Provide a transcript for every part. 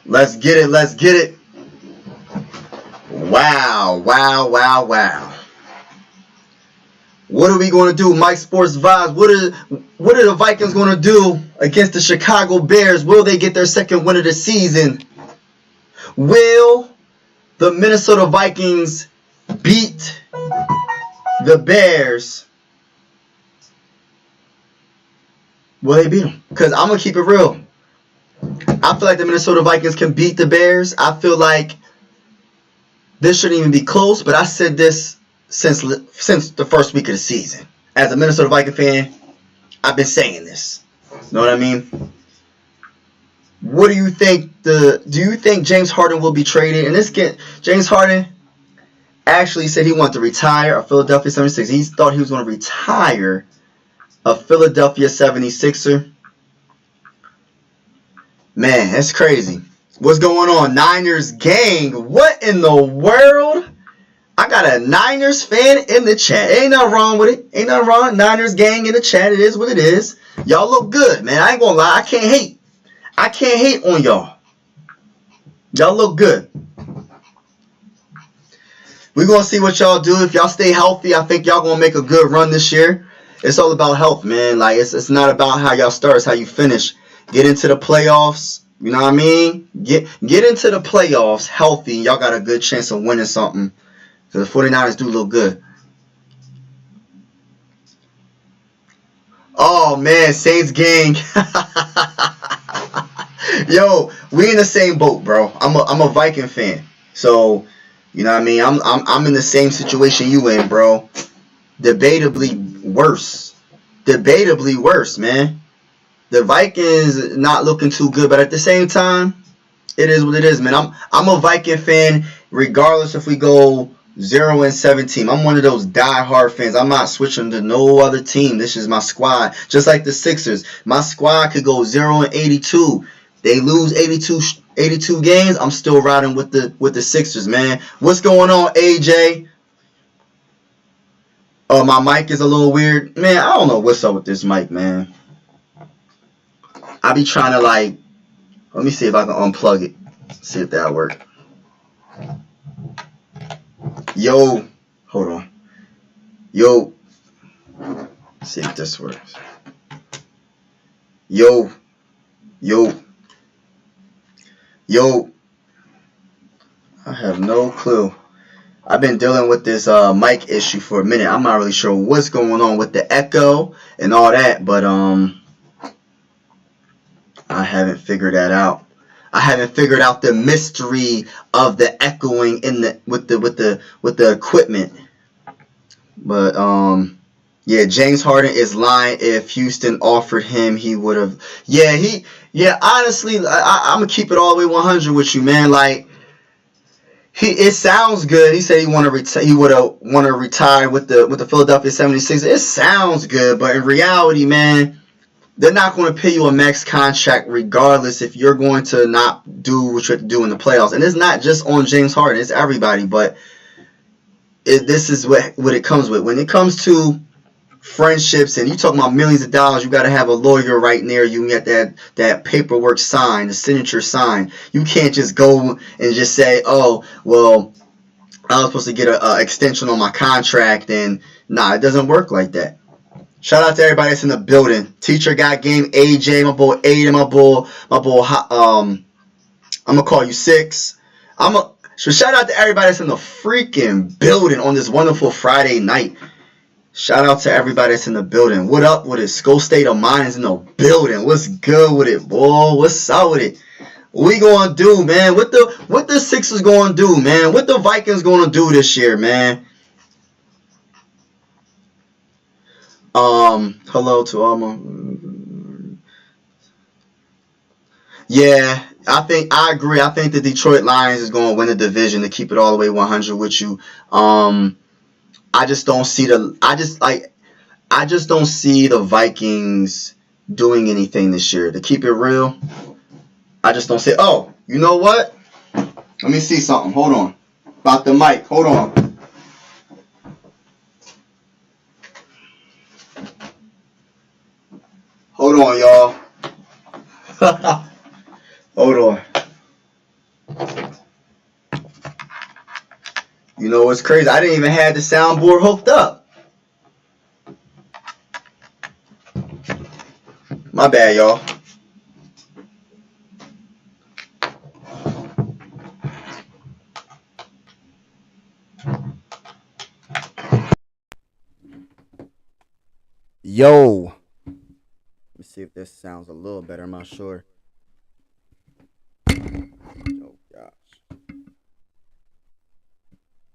Let's get it. Let's get it. Wow. Wow. Wow. Wow. What are we going to do? Mike Sports Vibes. What are the Vikings going to do against the Chicago Bears? Will they get their second win of the season? Will the Minnesota Vikings beat the Bears? Will they beat them? Because I'm going to keep it real. I feel like the Minnesota Vikings can beat the Bears. I feel like this shouldn't even be close, but I said this since the first week of the season. As a Minnesota Viking fan, I've been saying this. You know what I mean? What do you think? Do you think James Harden will be traded? And James Harden actually said he wanted to retire a Philadelphia 76ers. He thought he was going to retire a Philadelphia 76er. Man, that's crazy. What's going on, Niners gang? What in the world? I got a Niners fan in the chat. Ain't nothing wrong with it. Ain't nothing wrong. Niners gang in the chat. It is what it is. Y'all look good, man. I ain't gonna lie. I can't hate. I can't hate on y'all. Y'all look good. We're gonna see what y'all do. If y'all stay healthy, I think y'all gonna make a good run this year. It's all about health, man. Like it's not about how y'all start, it's how you finish. Get into the playoffs. You know what I mean? Get into the playoffs healthy. Y'all got a good chance of winning something. Because the 49ers do look good. Oh, man. Saints gang. Yo, we in the same boat, bro. I'm a Viking fan. So, you know what I mean? I'm in the same situation you in, bro. Debatably worse. Debatably worse, man. The Vikings not looking too good, but at the same time, it is what it is, man. I'm a Viking fan regardless if we go 0-17. I'm one of those die-hard fans. I'm not switching to no other team. This is my squad. Just like the Sixers. My squad could go 0-82. They lose 82 games. I'm still riding with the Sixers, man. What's going on, AJ? Oh, my mic is a little weird. Man, I don't know what's up with this mic, man. I be trying to let me see if I can unplug it. See if that'll work. Yo, hold on. Yo, let's see if this works. Yo. I have no clue. I've been dealing with this mic issue for a minute. I'm not really sure what's going on with the echo and all that, but I haven't figured that out. I haven't figured out the mystery of the echoing with the equipment. But yeah, James Harden is lying. If Houston offered him, he would have. Yeah. Honestly, I'm gonna keep it all the way 100 with you, man. Like it sounds good. He said he would have want to retire with the Philadelphia 76ers. It sounds good, but in reality, man, they're not going to pay you a max contract regardless if you're going to not do what you have to do in the playoffs. And it's not just on James Harden. It's everybody. But this is what it comes with. When it comes to friendships and you talking about millions of dollars, you got to have a lawyer right near you and get that paperwork signed, the signature signed. You can't just go and just say, oh, well, I was supposed to get an extension on my contract. And nah, it doesn't work like that. Shout out to everybody that's in the building. Teacher got game. AJ, my boy Aiden, my boy. I'm gonna call you 6. So shout out to everybody that's in the freaking building on this wonderful Friday night. Shout out to everybody that's in the building. What up with it? Skull State of Mind is in the building. What's good with it, boy? What's up with it? What we gonna do, man? What the Sixers gonna do, man? What the Vikings gonna do this year, man? Hello to all my. Yeah, I agree. I think the Detroit Lions is going to win the division, to keep it all the way 100 with you. I just don't see the Vikings doing anything this year. To keep it real, I just don't see. Oh, you know what? Let me see something. Hold on. About the mic. Hold on. Hold on, y'all. Hold on. know what's crazy? I didn't even have the soundboard hooked up. My bad, y'all. Yo. Let me see if this sounds a little better. I'm not sure. Oh, gosh.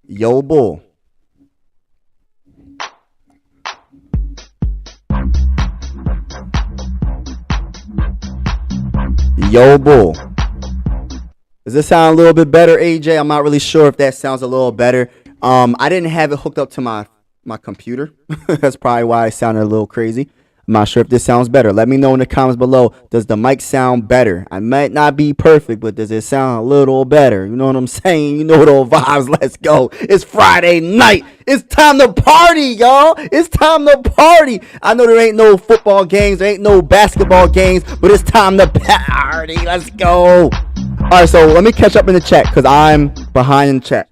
Yo, bull. Yo, bull. Does this sound a little bit better, AJ? I'm not really sure if that sounds a little better. I didn't have it hooked up to my computer. That's probably why it sounded a little crazy. I'm not sure if this sounds better. Let me know in the comments below. Does the mic sound better? I might not be perfect, but does it sound a little better? You know what I'm saying? You know those vibes. Let's go. It's Friday night. It's time to party, y'all. It's time to party. I know there ain't no football games. There ain't no basketball games, but it's time to party. Let's go. All right, so let me catch up in the chat because I'm behind in the chat.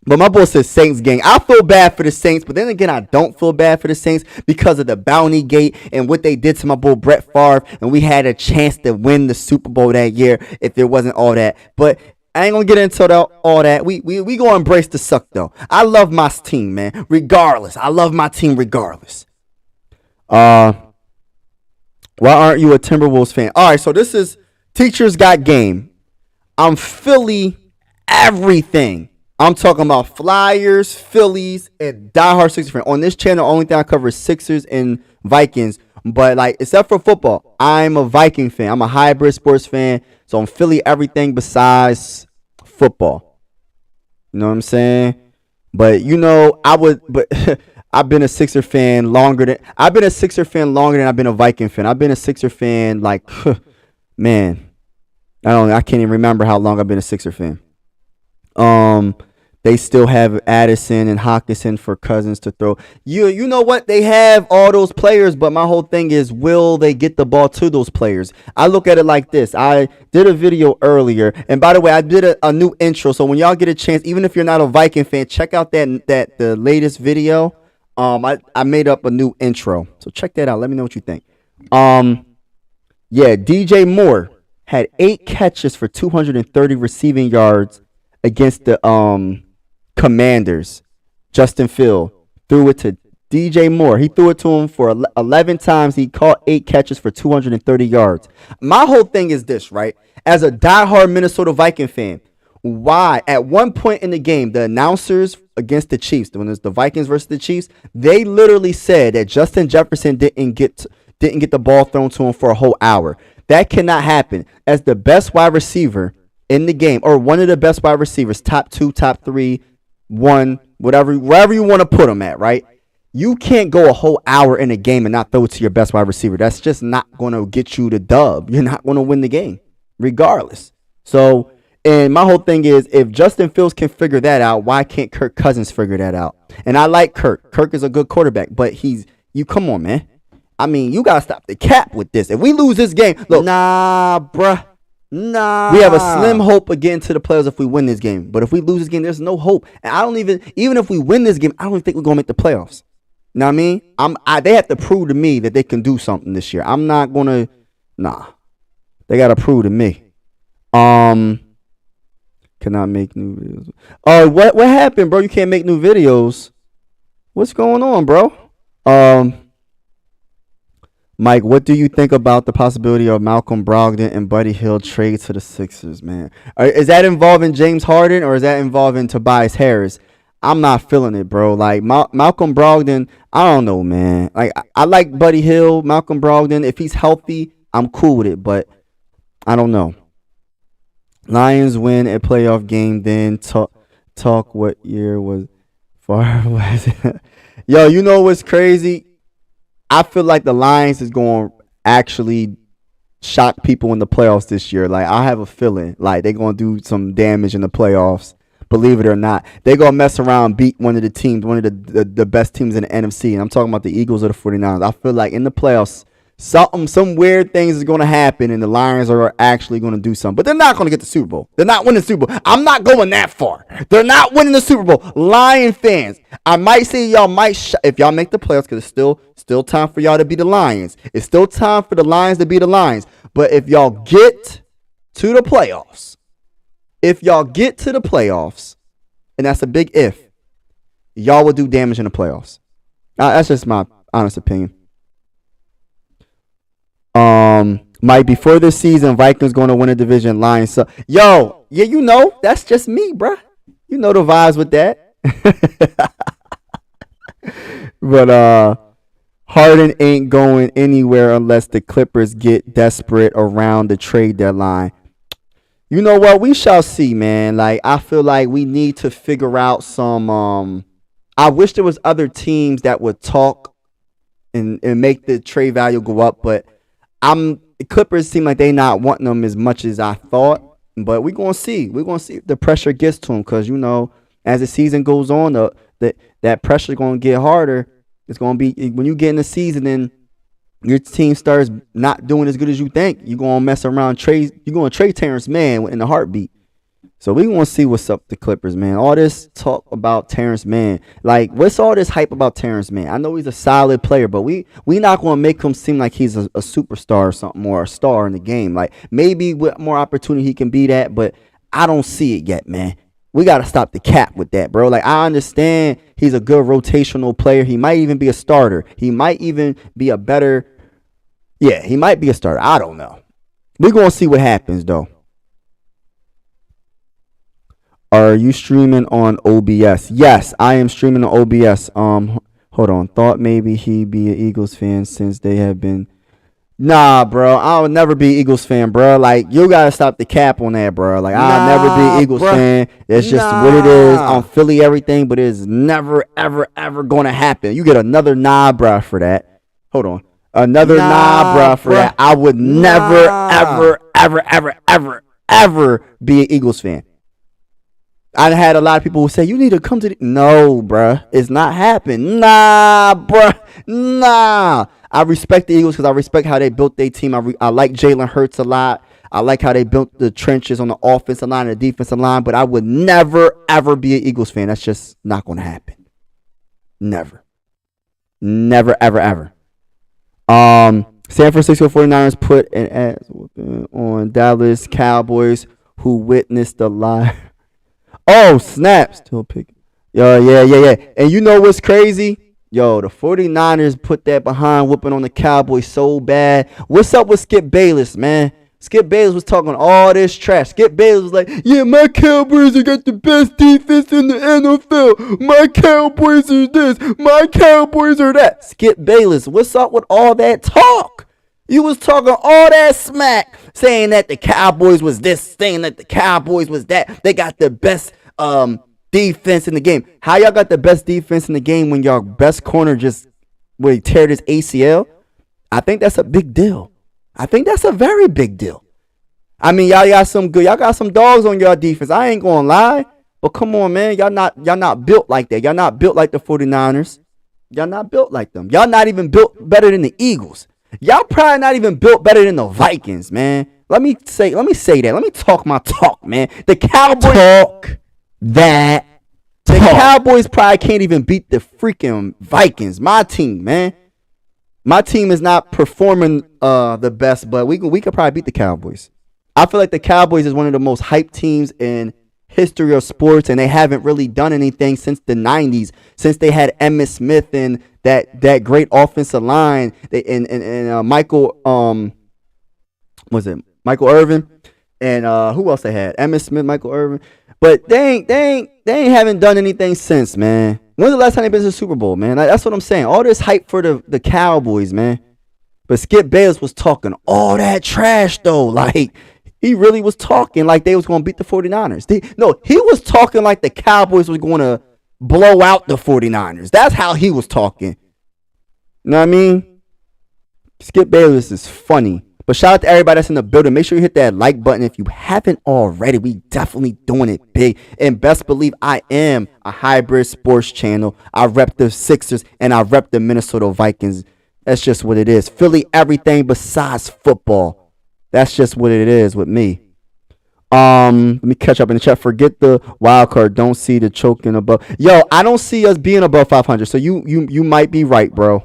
But my boy says Saints gang. I feel bad for the Saints, but then again, I don't feel bad for the Saints because of the bounty gate and what they did to my boy Brett Favre, and we had a chance to win the Super Bowl that year if there wasn't all that. But I ain't gonna get into all that. We gonna embrace the suck though. I love my team, man. Regardless, I love my team regardless. Why aren't you a Timberwolves fan? All right, so this is Teachers Got Game. I'm Philly everything. I'm talking about Flyers, Phillies, and diehard Sixers fan. On this channel, the only thing I cover is Sixers and Vikings. But, like, except for football, I'm a Viking fan. I'm a hybrid sports fan. So I'm Philly everything besides football. You know what I'm saying? But, you know, I've been a Sixer fan longer than I've been a Viking fan. I've been a Sixer fan, like, man, I can't even remember how long I've been a Sixer fan. They still have Addison and Hawkinson for Cousins to throw. You know what? They have all those players, but my whole thing is, will they get the ball to those players? I look at it like this. I did a video earlier, and by the way, I did a new intro. So when y'all get a chance, even if you're not a Viking fan, check out the latest video. I made up a new intro, so check that out. Let me know what you think. Yeah, DJ Moore had 8 catches for 230 receiving yards against the Commanders. Justin Field threw it to DJ Moore. He threw it to him for 11 times. He caught 8 catches for 230 yards. My whole thing is this, right? As a diehard Minnesota Viking fan, why at one point in the game, the announcers against the Chiefs, when it's the Vikings versus the Chiefs, they literally said that Justin Jefferson didn't get the ball thrown to him for a whole hour. That cannot happen. As the best wide receiver in the game, or one of the best wide receivers, top 2, top 3, 1, wherever you want to put them at, right? You can't go a whole hour in a game and not throw it to your best wide receiver. That's just not going to get you the dub. You're not going to win the game, regardless. So, and my whole thing is, if Justin Fields can figure that out, why can't Kirk Cousins figure that out? And I like Kirk. Kirk is a good quarterback, but come on, man. I mean, you got to stop the cap with this. If we lose this game, look, nah, bruh. Nah. We have a slim hope of getting to the playoffs if we win this game. But if we lose this game, there's no hope. And I don't even if we win this game, I don't even think we're going to make the playoffs. You know what I mean? They have to prove to me that they can do something this year. I'm not going to, They got to prove to me. Cannot make new videos. Oh, what happened, bro? You can't make new videos. What's going on, bro? Mike, what do you think about the possibility of Malcolm Brogdon and Buddy Hield trade to the Sixers, man? Is that involving James Harden or is that involving Tobias Harris? I'm not feeling it, bro. Like, Malcolm Brogdon, I don't know, man. Like, I like Buddy Hield, Malcolm Brogdon. If he's healthy, I'm cool with it, but I don't know. Lions win a playoff game, then talk what year was far was it? Yo, you know what's crazy? I feel like the Lions is going to actually shock people in the playoffs this year. Like, I have a feeling like they're going to do some damage in the playoffs. Believe it or not, they're going to mess around and beat one of the teams, one of the best teams in the NFC. And I'm talking about the Eagles or the 49ers. I feel like in the playoffs, Some weird things is going to happen, and the Lions are actually going to do something. But they're not going to get the Super Bowl. They're not winning the Super Bowl. I'm not going that far. They're not winning the Super Bowl. Lion fans, I might say y'all might if y'all make the playoffs, because it's still time for y'all to be the Lions. It's still time for the Lions to be the Lions. But if y'all get to the playoffs, and that's a big if, y'all will do damage in the playoffs. That's just my honest opinion. Mike, before this season, Vikings going to win a division. Lions. So, that's just me, bruh. You know the vibes with that. But Harden ain't going anywhere unless the Clippers get desperate around the trade deadline. You know what? We shall see, man. Like, I feel like we need to figure out some. I wish there was other teams that would talk and make the trade value go up, but the Clippers seem like they not wanting them as much as I thought. But we're gonna see. We're gonna see if the pressure gets to them, because as the season goes on, that pressure is gonna get harder. It's gonna be when you get in the season and your team starts not doing as good as you think, you're gonna mess around. You're gonna trade Terrence Mann in a heartbeat. So we want to see what's up with the Clippers, man. All this talk about Terrence Mann. Like, what's all this hype about Terrence Mann? I know he's a solid player, but we not going to make him seem like he's a superstar or something, or a star in the game. Like, maybe with more opportunity he can be that, but I don't see it yet, man. We got to stop the cap with that, bro. Like, I understand he's a good rotational player. He might even be a starter. He might even be a better... Yeah, he might be a starter. I don't know. We're going to see what happens, though. Are you streaming on OBS? Yes, I am streaming on OBS. Hold on. Thought maybe he'd be an Eagles fan since they have been. Nah, bro. I would never be an Eagles fan, bro. Like, you gotta stop the cap on that, bro. Like, I'll never be an Eagles fan. That's just what it is. I'm Philly everything, but it's never, ever, ever gonna happen. You get another bro, for that. Hold on. Another bro, for that. I would never, ever, ever, ever, ever, ever be an Eagles fan. I had a lot of people who say, you need to come to the... No, bruh. It's not happening. Nah, bruh. Nah. I respect the Eagles because I respect how they built their team. I like Jalen Hurts a lot. I like how they built the trenches on the offensive line and the defensive line. But I would never, ever be an Eagles fan. That's just not going to happen. Never. Never, ever, ever. San Francisco 49ers put an ass on Dallas Cowboys, who witnessed the live... Oh, snap. Still picking. Yo, yeah. And you know what's crazy? Yo, the 49ers put that behind whooping on the Cowboys so bad. What's up with Skip Bayless, man? Skip Bayless was talking all this trash. Skip Bayless was like, yeah, my Cowboys have got the best defense in the NFL. My Cowboys are this. My Cowboys are that. Skip Bayless, what's up with all that talk? You was talking all that smack, saying that the Cowboys was this, saying that the Cowboys was that. They got the best defense in the game. How y'all got the best defense in the game when y'all best corner just tear his ACL? I think that's a big deal. I think that's a very big deal. I mean, y'all got some dogs on y'all defense. I ain't gonna lie, but come on, man, y'all not built like that. Y'all not built like the 49ers. Y'all not built like them. Y'all not even built better than the Eagles. Y'all probably not even built better than the Vikings, man. Let me say that. Let me talk my talk, man. The Cowboys Cowboys probably can't even beat the freaking Vikings. My team, man. My team is not performing the best, but we could probably beat the Cowboys. I feel like the Cowboys is one of the most hyped teams in history of sports, and they haven't really done anything since the 90s, since they had Emmitt Smith and that great offensive line, and Michael Irvin, and who else they had? Emmitt Smith, Michael Irvin, but they haven't done anything since, man. When's the last time they've been to the Super Bowl, man? That's what I'm saying. All this hype for the Cowboys, man. But Skip Bayless was talking all that trash, though. Like, he really was talking like they was going to beat the 49ers. He was talking like the Cowboys was going to blow out the 49ers. That's how he was talking. You know what I mean? Skip Bayless is funny. But shout out to everybody that's in the building. Make sure you hit that like button if you haven't already. We definitely doing it big. And best believe I am a hybrid sports channel. I rep the Sixers and I rep the Minnesota Vikings. That's just what it is. Philly, everything besides football. That's just what it is with me. Let me catch up in the chat. Forget the wild card. Don't see the choking above. Yo, I don't see us being above 500. So you might be right, bro.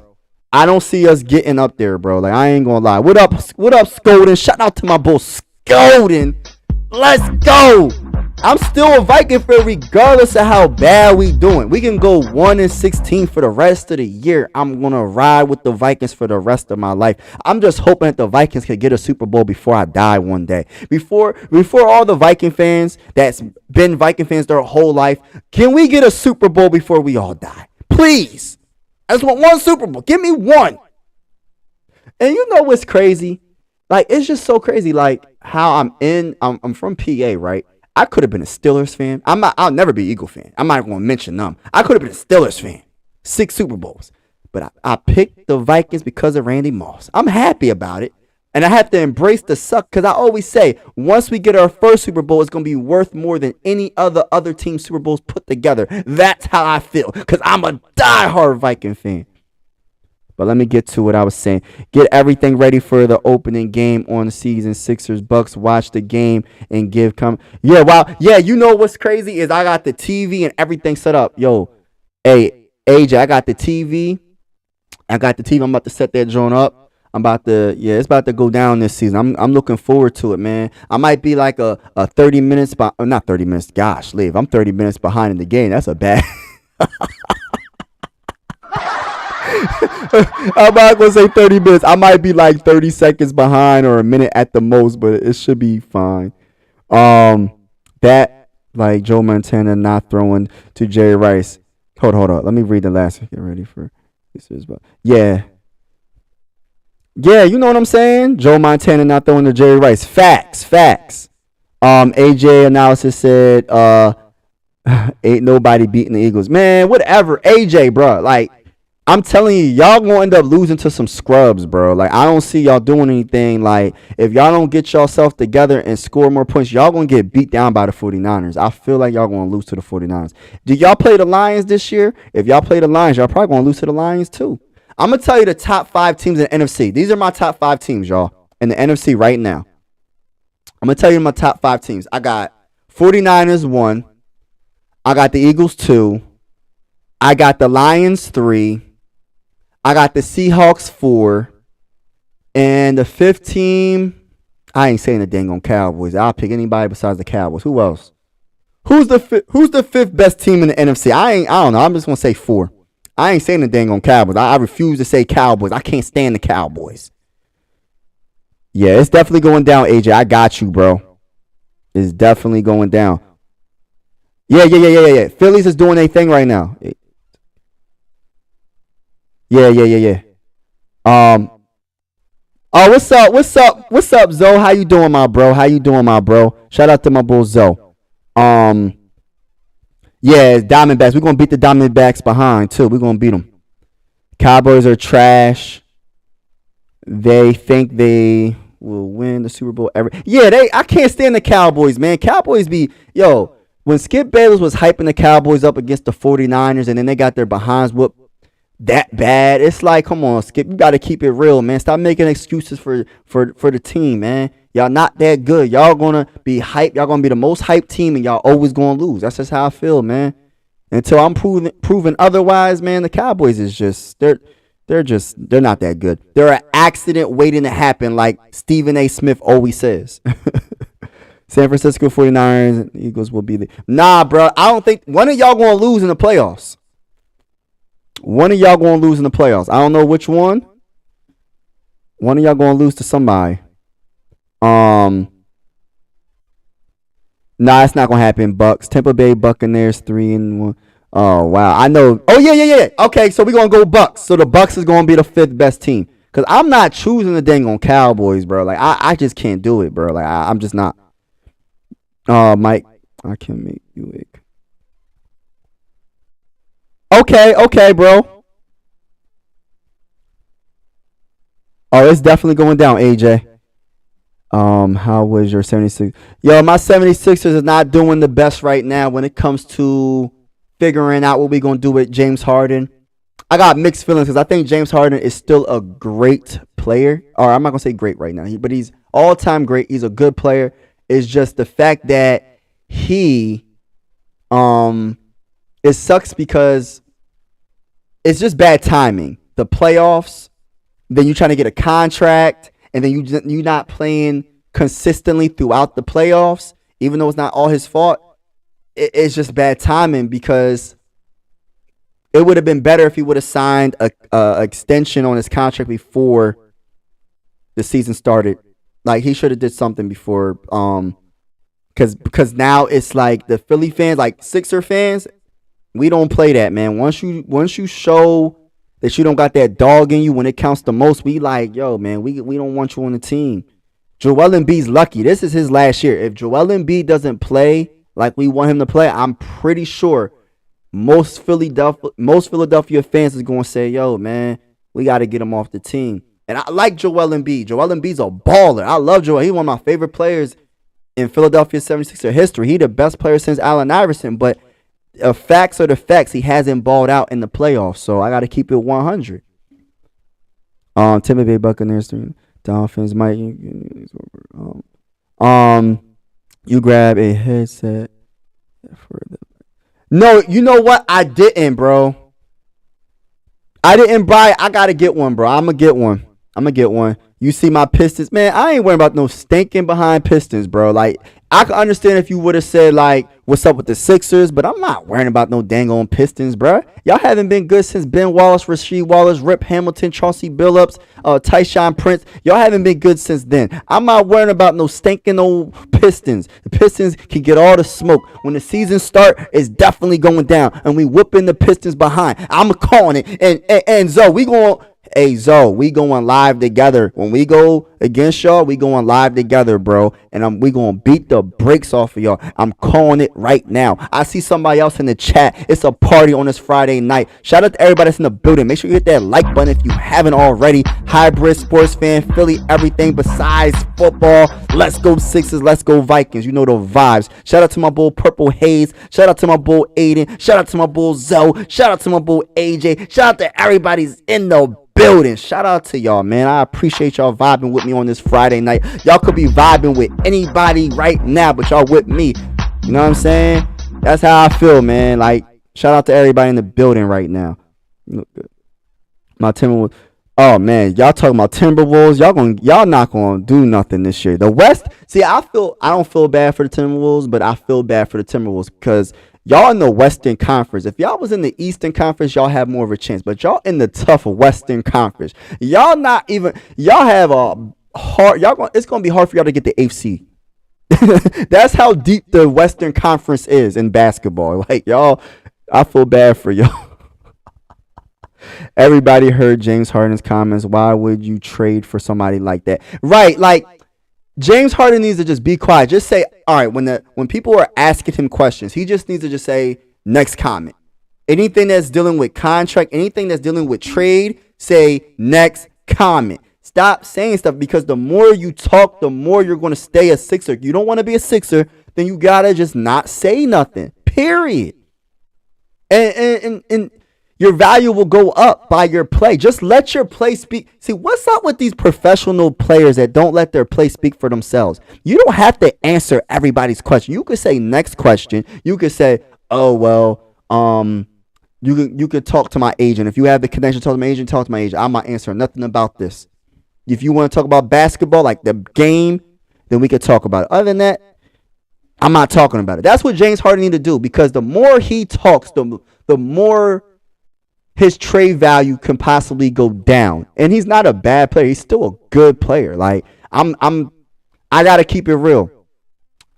I don't see us getting up there, bro. Like, I ain't gonna lie. What up, Skolden? Shout out to my bull, Skolden. Let's go. I'm still a Viking fan regardless of how bad we doing. We can go 1-16 for the rest of the year. I'm gonna ride with the Vikings for the rest of my life. I'm just hoping that the Vikings can get a Super Bowl before I die one day. Before all the Viking fans that's been Viking fans their whole life, can we get a Super Bowl before we all die? Please. I just want one Super Bowl. Give me one. And you know what's crazy? Like, it's just so crazy. Like, how I'm from PA, right? I could have been a Steelers fan. I'll never be an Eagle fan. I'm not going to mention them. I could have been a Steelers fan. 6 Super Bowls. But I picked the Vikings because of Randy Moss. I'm happy about it. And I have to embrace the suck because I always say, once we get our first Super Bowl, it's going to be worth more than any other team Super Bowls put together. That's how I feel because I'm a diehard Viking fan. But let me get to what I was saying. Get everything ready for the opening game on the season. Sixers, Bucks. Watch the game and give Yeah, wow. Yeah, you know what's crazy is I got the TV and everything set up. Yo, hey, AJ, I got the TV. I'm about to set that joint up. It's about to go down this season. I'm looking forward to it, man. I might be like a 30 minutes, not 30 minutes. Gosh, leave. I'm 30 minutes behind in the game. That's a bad. I'm not gonna say 30 minutes. I might be like 30 seconds behind or a minute at the most, but it should be fine. That like Joe Montana not throwing to Jerry Rice. Hold on. Let me read the last one. Get ready for this. Yeah, you know what I'm saying? Joe Montana not throwing to Jerry Rice. Facts. AJ analysis said, ain't nobody beating the Eagles. Man, whatever. AJ, bro. Like, I'm telling you, y'all gonna end up losing to some scrubs, bro. Like, I don't see y'all doing anything. Like, if y'all don't get yourself together and score more points, y'all gonna get beat down by the 49ers. I feel like y'all gonna lose to the 49ers. Did y'all play the Lions this year? If y'all play the Lions, y'all probably gonna lose to the Lions too. I'm gonna tell you the top 5 teams in the NFC. These are my top 5 teams, y'all, in the NFC right now. I'm gonna tell you my top 5 teams. I got 49ers 1. I got the Eagles 2. I got the Lions 3. I got the Seahawks 4. And the 5th team, I ain't saying the dang on Cowboys. I'll pick anybody besides the Cowboys. Who else? Who's the 5th best team in the NFC? I don't know. I'm just gonna say 4. I ain't saying the dang on Cowboys. I refuse to say Cowboys. I can't stand the Cowboys. Yeah, it's definitely going down, AJ. I got you, bro. It's definitely going down. Yeah. Phillies is doing their thing right now. Yeah. Oh, what's up, Zoe? How you doing, my bro? Shout out to my bull, Zoe. Yeah, Diamondbacks. We're going to beat the Diamondbacks behind, too. We're going to beat them. Cowboys are trash. They think they will win the Super Bowl every. Yeah, I can't stand the Cowboys, man. Cowboys when Skip Bayless was hyping the Cowboys up against the 49ers and then they got their behinds whooped that bad, it's like, come on, Skip, you got to keep it real, man. Stop making excuses for the team, man. Y'all not that good. Y'all gonna be hyped. Y'all gonna be the most hyped team, and y'all always gonna lose. That's just how I feel, man. Until I'm proven otherwise, man. The Cowboys is just they're not that good. They're an accident waiting to happen, like Stephen A. Smith always says. San Francisco 49ers and Eagles will be there. Nah, bro. I don't think one of y'all gonna lose in the playoffs. I don't know which one. One of y'all gonna lose to somebody. Nah, it's not gonna happen. Bucks, Tampa Bay Buccaneers 3-1. Oh wow, I know. Oh yeah. Okay, so we're gonna go Bucks. So the Bucks is gonna be the 5th best team. Cause I'm not choosing the dang on Cowboys, bro. Like I just can't do it, bro. Like I'm just not. Mike, I can make you weak. Okay, bro. Oh, it's definitely going down, AJ. How was your 76? Yo, my 76ers is not doing the best right now when it comes to figuring out what we're going to do with James Harden. I got mixed feelings because I think James Harden is still a great player. Or I'm not gonna say great right now, but he's all time great. He's a good player. It's just the fact that he it sucks because it's just bad timing. The playoffs, then you trying to get a contract, and then you not playing consistently throughout the playoffs, even though it's not all his fault. It's just bad timing because it would have been better if he would have signed a extension on his contract before the season started. Like he should have did something before, because now it's like the Philly fans, like Sixer fans, we don't play that, man. Once you show that you don't got that dog in you when it counts the most, we like, yo, man, we don't want you on the team. Joel Embiid's lucky. This is his last year. If Joel Embiid doesn't play like we want him to play, I'm pretty sure most Philadelphia fans is going to say, yo, man, we got to get him off the team. And I like Joel Embiid. Joel Embiid's a baller. I love Joel. He's one of my favorite players in Philadelphia 76er history. He the best player since Allen Iverson, but facts are the facts. He hasn't balled out in the playoffs, so I got to keep it 100. Tampa Bay Buccaneers, Dolphins, Mike. You grab a headset for the. No, you know what? I didn't, bro. I didn't buy. I gotta get one, bro. I'm gonna get one. You see my Pistons, man. I ain't worrying about no stinking behind Pistons, bro. Like I can understand if you would have said like, "What's up with the Sixers?" But I'm not worrying about no dang on Pistons, bro. Y'all haven't been good since Ben Wallace, Rasheed Wallace, Rip Hamilton, Chauncey Billups, Tyshawn Prince. Y'all haven't been good since then. I'm not worrying about no stinking old Pistons. The Pistons can get all the smoke. When the season start, it's definitely going down, and we whooping the Pistons behind. I'm calling it. And Zoe, we going. Hey, Zoe, we going live together. When we go against y'all, we going live together, bro. And we going to beat the brakes off of y'all. I'm calling it right now. I see somebody else in the chat. It's a party on this Friday night. Shout out to everybody that's in the building. Make sure you hit that like button if you haven't already. Hybrid sports fan, Philly, everything besides football. Let's go Sixers. Let's go Vikings. You know the vibes. Shout out to my bull Purple Haze. Shout out to my bull Aiden. Shout out to my bull Zoe. Shout out to my bull AJ. Shout out to everybody's in the building. Shout out to y'all, man. I appreciate y'all vibing with me on this Friday night. Y'all could be vibing with anybody right now, but y'all with me. You know what I'm saying? That's how I feel, man. Like, shout out to everybody in the building right now. My Timberwolves. Oh man, y'all talking about Timberwolves? Y'all not gonna do nothing this year. The West. See, I don't feel bad for the Timberwolves, but I feel bad for the Timberwolves because y'all in the Western Conference. If y'all was in the Eastern Conference, y'all have more of a chance. But y'all in the tough Western Conference. Y'all have a hard. It's gonna be hard for y'all to get the AFC. That's how deep the Western Conference is in basketball. Like y'all, I feel bad for y'all. Everybody heard James Harden's comments. Why would you trade for somebody like that? Right, like James Harden needs to just be quiet. Just say, all right, when people are asking him questions, he just needs to just say, next comment. Anything that's dealing with contract, anything that's dealing with trade, say, next comment. Stop saying stuff because the more you talk, the more you're going to stay a Sixer. You don't want to be a Sixer, then you got to just not say nothing, period. And your value will go up by your play. Just let your play speak. See, what's up with these professional players that don't let their play speak for themselves? You don't have to answer everybody's question. You could say next question. You could say, oh, well, you could talk to my agent. If you have the connection, talk to my agent, talk to my agent. I'm not answering nothing about this. If you want to talk about basketball, like the game, then we could talk about it. Other than that, I'm not talking about it. That's what James Harden need to do because the more he talks, the more his trade value can possibly go down. And he's not a bad player. He's still a good player. Like I gotta keep it real.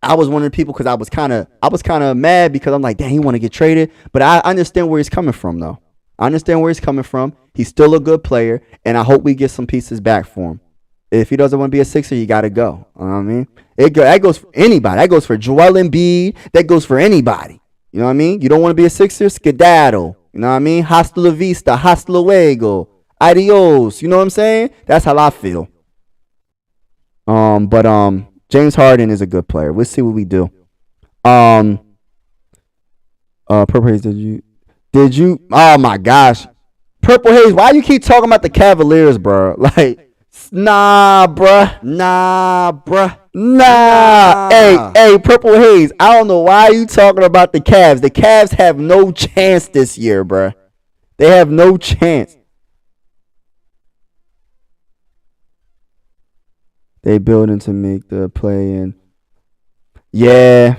I was one of the people because I was kind of mad because I'm like, dang, he want to get traded. But I understand where he's coming from, though. I understand where he's coming from. He's still a good player, and I hope we get some pieces back for him. If he doesn't want to be a Sixer, you got to go. You know what I mean? That goes for anybody. That goes for Joel Embiid. That goes for anybody. You know what I mean? You don't want to be a Sixer? Skedaddle. You know what I mean? Hasta la vista. Hasta luego. Adios. You know what I'm saying? That's how I feel. But James Harden is a good player. We'll see what we do. Purple, did you? Oh my gosh. Purple Haze, why you keep talking about the Cavaliers, bro? Like, nah, bruh. Nah. Hey, Purple Haze, I don't know why you talking about the Cavs. The Cavs have no chance this year, bruh. They have no chance. They building to make the play in. Yeah.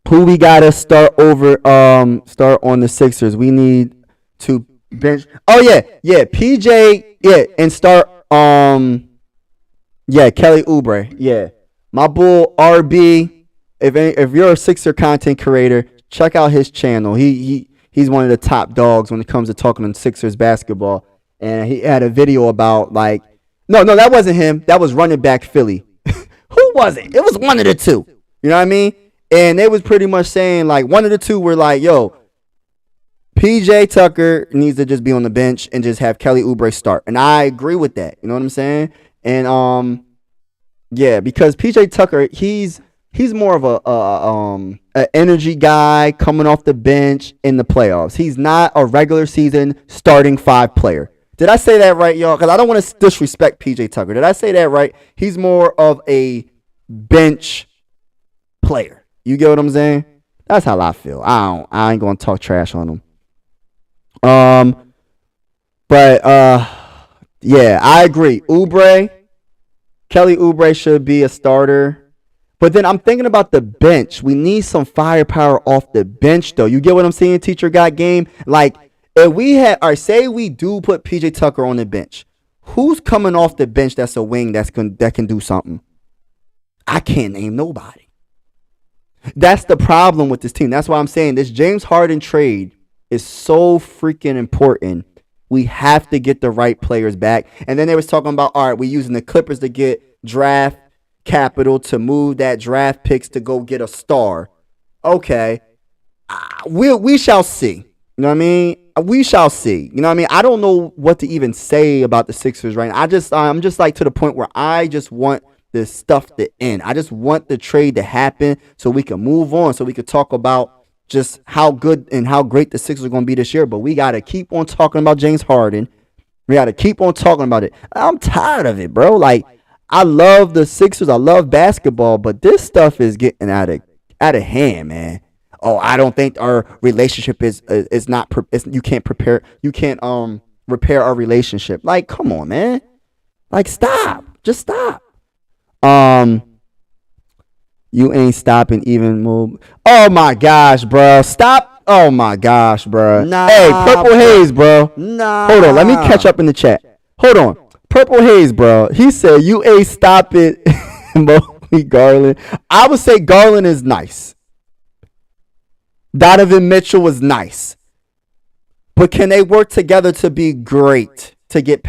Who we gotta start on the Sixers? We need to bench. Oh yeah, PJ, and start Kelly Oubre. Yeah. My bull RB. If you're a Sixer content creator, check out his channel. He's one of the top dogs when it comes to talking on Sixers basketball. And he had a video about like no, that wasn't him. That was running back Philly. Who was it? It was one of the two. You know what I mean? And they was pretty much saying like one of the two were like, yo, PJ Tucker needs to just be on the bench and just have Kelly Oubre start. And I agree with that. You know what I'm saying? And because PJ Tucker, he's more of a energy guy coming off the bench in the playoffs. He's not a regular season starting 5 player. Did I say that right, y'all? Because I don't want to disrespect PJ Tucker. Did I say that right? He's more of a bench player. You get what I'm saying? That's how I feel. I ain't gonna talk trash on him. But yeah, I agree. Kelly Oubre should be a starter. But then I'm thinking about the bench. We need some firepower off the bench, though. You get what I'm saying, Teacher Got Game? Like, if we had, or say we do put PJ Tucker on the bench, who's coming off the bench that's a wing that can do something? I can't name nobody. That's the problem with this team. That's why I'm saying this James Harden trade is so freaking important. We have to get the right players back. And then they was talking about, all right, we're using the Clippers to get draft capital to move that draft picks to go get a star. Okay. We shall see. You know what I mean? We shall see. You know what I mean? I don't know what to even say about the Sixers right now. I'm just like to the point where I just want this stuff to end. I just want the trade to happen so we can move on, so we can talk about just how good and how great the Sixers are going to be this year. But we got to keep on talking about James Harden. We got to keep on talking about it. I'm tired of it, bro. Like, I love the Sixers. I love basketball, but this stuff is getting out of hand, man. Oh, I don't think our relationship is not. You can't repair our relationship. Like, come on, man. Like, stop. Just stop. You ain't stopping even move. Oh my gosh, bro. Stop. Oh my gosh, bro. Nah, hey, Purple Haze, bro. Nah. Hold on. Let me catch up in the chat. Hold on. Purple Haze, bro. He said you ain't stop it. Mobley Garland. I would say Garland is nice. Donovan Mitchell was nice. But can they work together to be great to get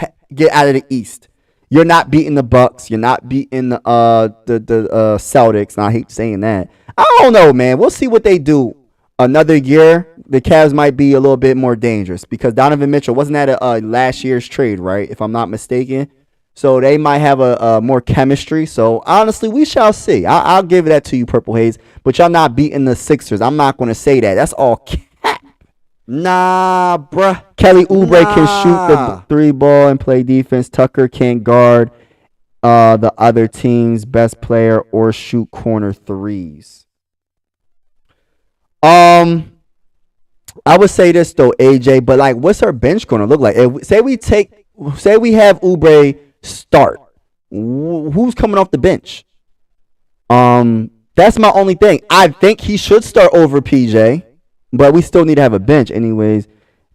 out of the East? You're not beating the Bucks. You're not beating the Celtics. And I hate saying that. I don't know, man. We'll see what they do. Another year, the Cavs might be a little bit more dangerous because Donovan Mitchell wasn't at a last year's trade, right? If I'm not mistaken. So they might have a more chemistry. So honestly, we shall see. I'll give that to you, Purple Haze. But y'all not beating the Sixers. I'm not going to say that. That's all cap. Nah, bruh. Kelly Oubre can shoot the 3 ball and play defense. Tucker can't guard the other team's best player or shoot corner threes. I would say this though, AJ, but like, what's our bench going to look like? Say we have Oubre start. Who's coming off the bench? That's my only thing. I think he should start over PJ. But we still need to have a bench anyways.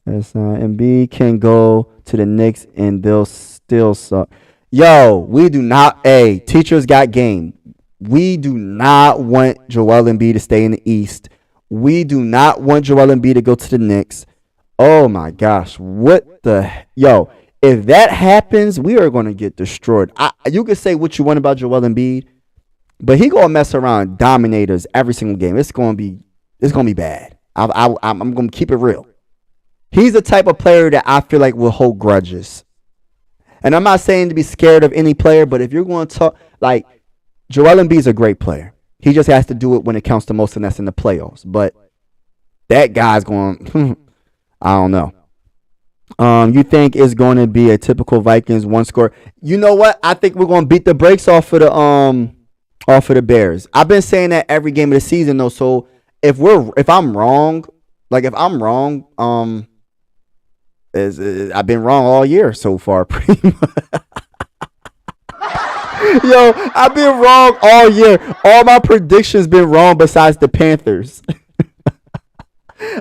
Embiid can go to the Knicks and they'll still suck. Yo, we do not. Hey, Teachers Got Game. We do not want Joel Embiid to stay in the East. We do not want Joel Embiid to go to the Knicks. Oh my gosh. Yo, if that happens, we are going to get destroyed. You can say what you want about Joel Embiid, but he going to mess around and dominate us every single game. It's going to be bad. I'm going to keep it real. He's the type of player that I feel like will hold grudges. And I'm not saying to be scared of any player, but if you're going to talk, like, Joel Embiid's a great player. He just has to do it when it counts the most, and that's in the playoffs. But that guy's going, I don't know. You think it's going to be a typical Vikings one score? You know what? I think we're going to beat the brakes off of the Bears. I've been saying that every game of the season though. So if I'm wrong, like if I'm wrong, I've been wrong all year so far, pretty much. Yo, I've been wrong all year. All my predictions been wrong besides the Panthers.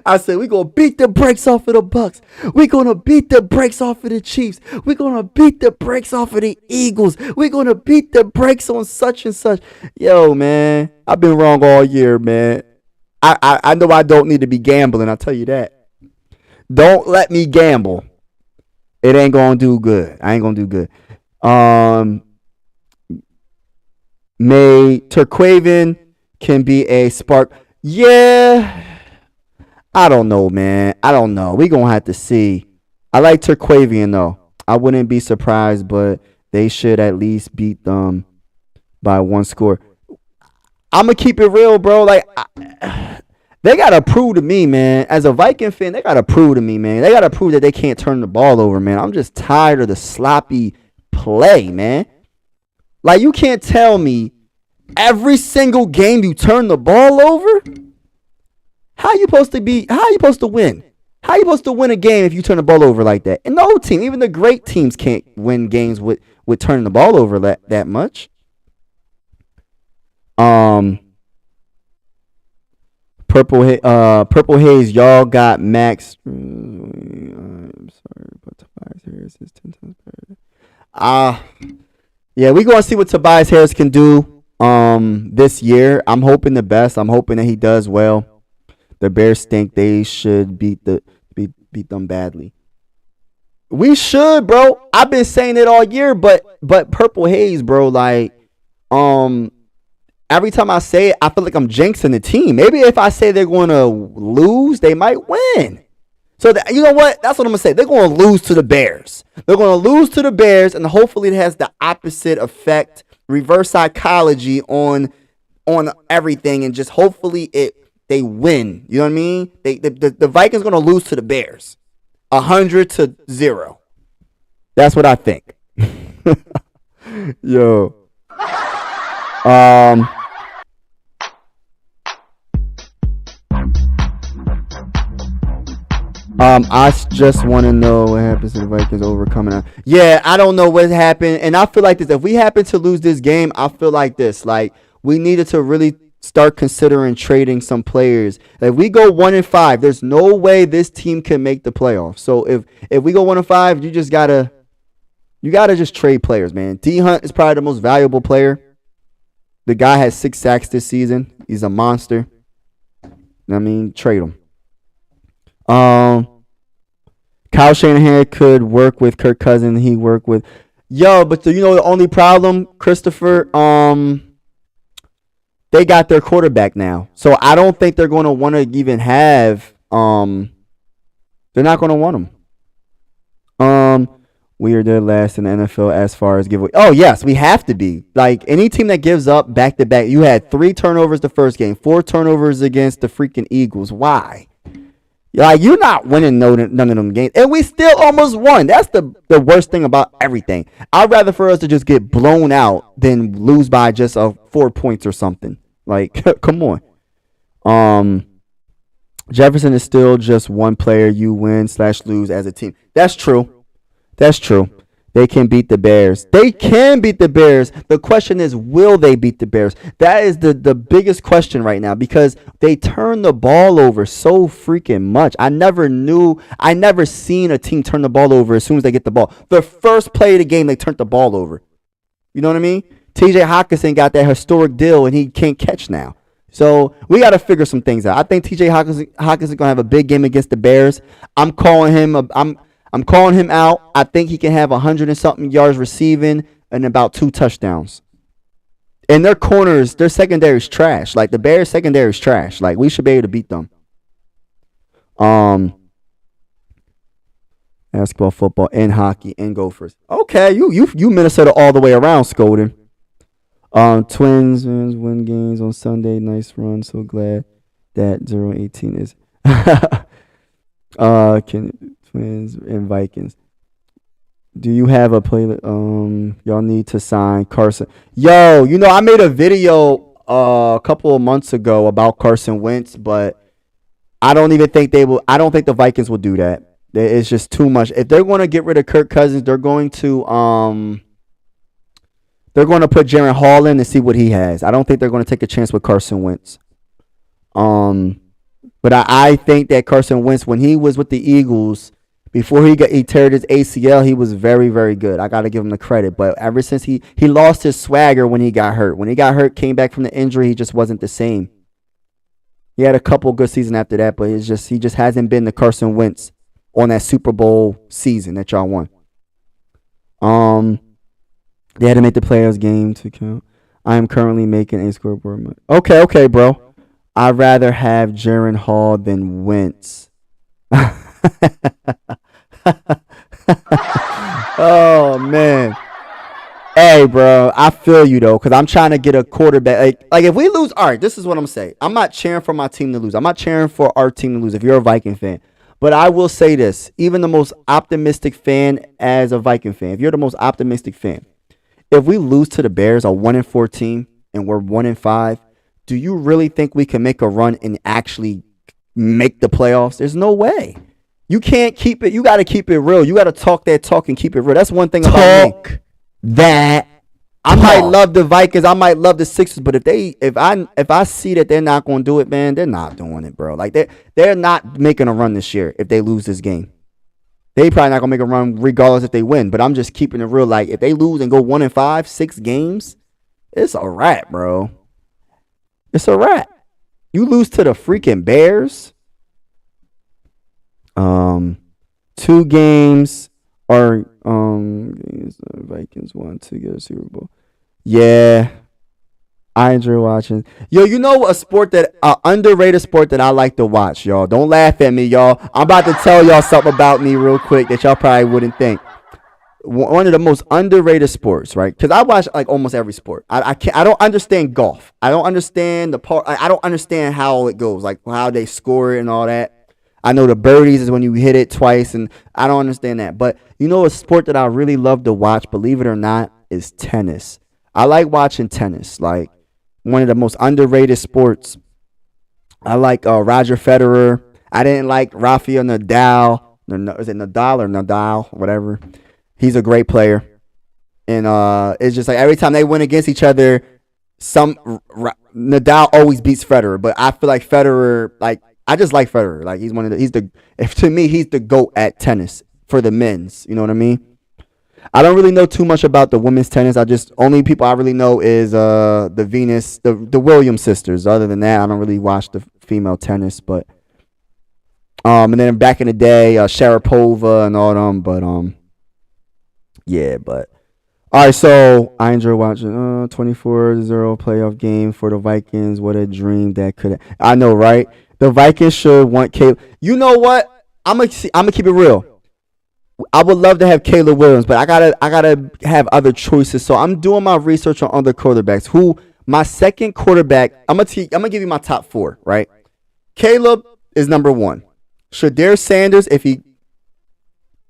I said we gonna beat the brakes off of the Bucks. We gonna beat the brakes off of the Chiefs. We gonna beat the brakes off of the Eagles. We gonna beat the brakes on such and such. Yo, man, I've been wrong all year, man. I know I don't need to be gambling. I'll tell you that. Don't let me gamble. It ain't gonna do good. I ain't gonna do good. Um, May Turquavian can be a spark. Yeah, I don't know, man. I don't know. We gonna have to see. I like Turquavian though. I wouldn't be surprised, but they should at least beat them by one score. I'm gonna keep it real, bro. Like they gotta prove to me, man. As a Viking fan, they gotta prove to me, man. They gotta prove that they can't turn the ball over, man. I'm just tired of the sloppy play, man. Like you can't tell me every single game you turn the ball over. How you supposed to be? How you supposed to win? How you supposed to win a game if you turn the ball over like that? And no team, even the great teams, can't win games with turning the ball over that much. Purple Haze, y'all got Max. I'm sorry, but Tobias Harris is 10 times better. Yeah, we gonna see what Tobias Harris can do this year. I'm hoping the best. I'm hoping that he does well. The Bears stink. They should beat them badly. We should, bro. I've been saying it all year, but Purple Haze, bro, like every time I say it, I feel like I'm jinxing the team. Maybe if I say they're going to lose, they might win. So you know what? That's what I'm gonna say. They're going to lose to the Bears. They're going to lose to the Bears, and hopefully it has the opposite effect, reverse psychology on everything, and just hopefully they win. You know what I mean? The Vikings going to lose to the Bears, 100-0. That's what I think. Yo. I just want to know what happens to the Vikings overcoming. Yeah, I don't know what happened, and I feel like this. If we happen to lose this game, I feel like this. Like we needed to really start considering trading some players. If we go 1-5, there's no way this team can make the playoffs. So if we go 1-5, you gotta just trade players, man. D Hunt is probably the most valuable player. The guy has 6 sacks this season. He's a monster. I mean, trade him. Kyle Shanahan could work with Kirk Cousins. He worked with but the only problem, Christopher, they got their quarterback now. So I don't think they're going to want to even have they're not going to want him. We are dead last in the NFL as far as giveaway. Oh, yes, we have to be. Like, any team that gives up back-to-back. You had 3 turnovers the first game, 4 turnovers against the freaking Eagles. Why? Like, you're not winning none of them games. And we still almost won. That's the worst thing about everything. I'd rather for us to just get blown out than lose by just 4 points or something. Like, come on. Jefferson is still just one player. You win/lose as a team. That's true. That's true. They can beat the Bears. They can beat the Bears. The question is, will they beat the Bears? That is the biggest question right now because they turn the ball over so freaking much. I never seen a team turn the ball over as soon as they get the ball. The first play of the game, they turned the ball over. You know what I mean? TJ Hawkinson got that historic deal, and he can't catch now. So we got to figure some things out. I think TJ Hawkinson going to have a big game against the Bears. I'm calling him out. I think he can have 100 and something yards receiving and about 2 touchdowns. And their corners, their secondary is trash. Like the Bears secondary is trash. Like we should be able to beat them. Basketball, football, and hockey, and Gophers. Okay, you Minnesota all the way around, Scolding. Twins win games on Sunday. Nice run. So glad that 0-18 is. Can Twins and Vikings. Do you have a playlist? Y'all need to sign Carson. Yo, I made a video a couple of months ago about Carson Wentz, but I don't even think they will. I don't think the Vikings will do that. It's just too much. If they're going to get rid of Kirk Cousins, they're going to put Jaren Hall in and see what he has. I don't think they're going to take a chance with Carson Wentz. But I think that Carson Wentz, when he was with the Eagles, before he teared his ACL, he was very, very good. I got to give him the credit. But ever since he lost his swagger when he got hurt. When he got hurt, came back from the injury, he just wasn't the same. He had a couple good seasons after that, but he just hasn't been the Carson Wentz on that Super Bowl season that y'all won. They had to make the playoffs game to count. I am currently making a scoreboard. Okay, bro. I'd rather have Jaren Hall than Wentz. Oh man. Hey, bro, I feel you though, because I'm trying to get a quarterback. Like if we lose, all right, this is what I'm saying. I'm not cheering for my team to lose. I'm not cheering for our team to lose if you're a Viking fan. But I will say this, even the most optimistic fan as a Viking fan, if you're the most optimistic fan, if we lose to the Bears, a 1-4 team, and we're 1-5, do you really think we can make a run and actually make the playoffs? There's no way. You can't keep it. You got to keep it real. You got to talk that talk and keep it real. That's one thing about me. That I might love the Vikings. I might love the Sixers, but if I see that they're not going to do it, man, they're not doing it, bro. Like they're not making a run this year if they lose this game. They probably not going to make a run regardless if they win. But I'm just keeping it real. Like if they lose and go 1-5, 6 games, it's a wrap, bro. It's a wrap. You lose to the freaking Bears. 2 games are Vikings won to get a Super Bowl. Yeah, I enjoy watching. Yo, you know a sport that underrated sport that I like to watch, y'all. Don't laugh at me, y'all. I'm about to tell y'all something about me real quick that y'all probably wouldn't think. One of the most underrated sports, right? Because I watch like almost every sport. I don't understand golf. I don't understand the part. I don't understand how it goes, like how they score it and all that. I know the birdies is when you hit it twice, and I don't understand that. But you know a sport that I really love to watch, believe it or not, is tennis. I like watching tennis, like one of the most underrated sports. I like Roger Federer. I didn't like Rafael Nadal. Is it Nadal or Nadal? Whatever. He's a great player. And it's just like every time they win against each other, Nadal always beats Federer. But I feel like Federer, like, I just like Federer. Like to me, he's the GOAT at tennis for the men's. You know what I mean? I don't really know too much about the women's tennis. Only people I really know is the Williams sisters. Other than that, I don't really watch the female tennis. But and then back in the day, Sharapova and all them. But yeah. But all right. So I enjoy watching 24-0 playoff game for the Vikings. What a dream that could. I know, right? The Vikings should want Caleb. You know what? I'm gonna keep it real. I would love to have Caleb Williams, but I gotta have other choices. So I'm doing my research on other quarterbacks. Who my second quarterback? I'm gonna give you my top 4. Right? Caleb is number 1. Shedeur Sanders, if he's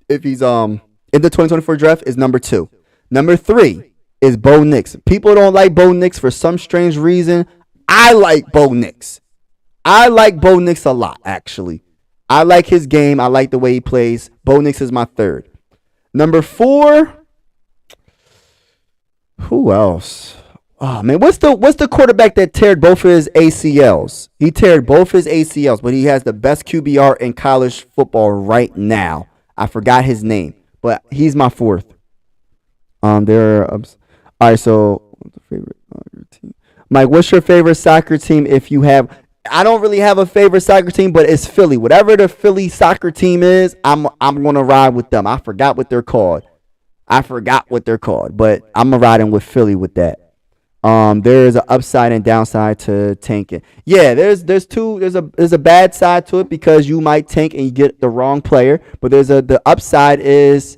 in the 2024 draft, is number 2. Number 3 is Bo Nix. People don't like Bo Nix for some strange reason. I like Bo Nix. I like Bo Nix a lot, actually. I like his game. I like the way he plays. Bo Nix is my 3rd. Number 4. Who else? Oh man, what's the quarterback that teared both of his ACLs? He teared both his ACLs, but he has the best QBR in college football right now. I forgot his name, but he's my 4th. All right. So, what's the favorite soccer team? Mike, what's your favorite soccer team? If you have. I don't really have a favorite soccer team, but it's Philly. Whatever the Philly soccer team is, I'm gonna ride with them. I forgot what they're called, but I'm riding with Philly with that. There is an upside and downside to tanking. Yeah, there's a bad side to it because you might tank and you get the wrong player, but the upside is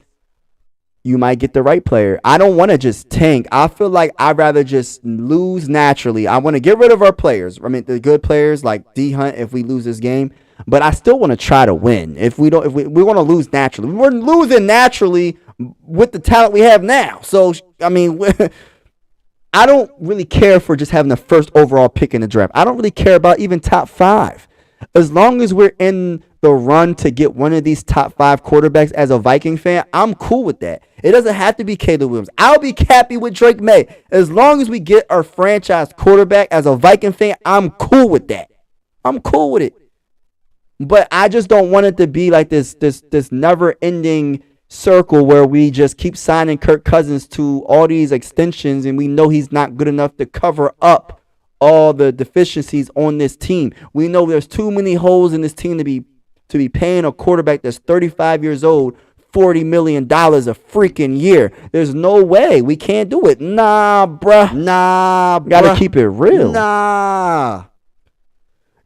you might get the right player. I don't want to just tank. I feel like I'd rather just lose naturally. I want to get rid of our players. I mean, the good players like D Hunt if we lose this game. but I still want to try to win. If we want to lose naturally, we're losing naturally with the talent we have now. So I mean, I don't really care for just having the first overall pick in the draft. I don't really care about even top 5. As long as we're in the run to get one of these top 5 quarterbacks as a Viking fan, I'm cool with that. It doesn't have to be Caleb Williams. I'll be happy with Drake May. As long as we get our franchise quarterback as a Viking fan, I'm cool with that. I'm cool with it. But I just don't want it to be like this never-ending circle where we just keep signing Kirk Cousins to all these extensions and we know he's not good enough to cover up all the deficiencies on this team. We know there's too many holes in this team to be paying a quarterback that's 35 years old $40 million a freaking year. There's no way. We can't do it. Nah, bruh. Gotta keep it real. Nah.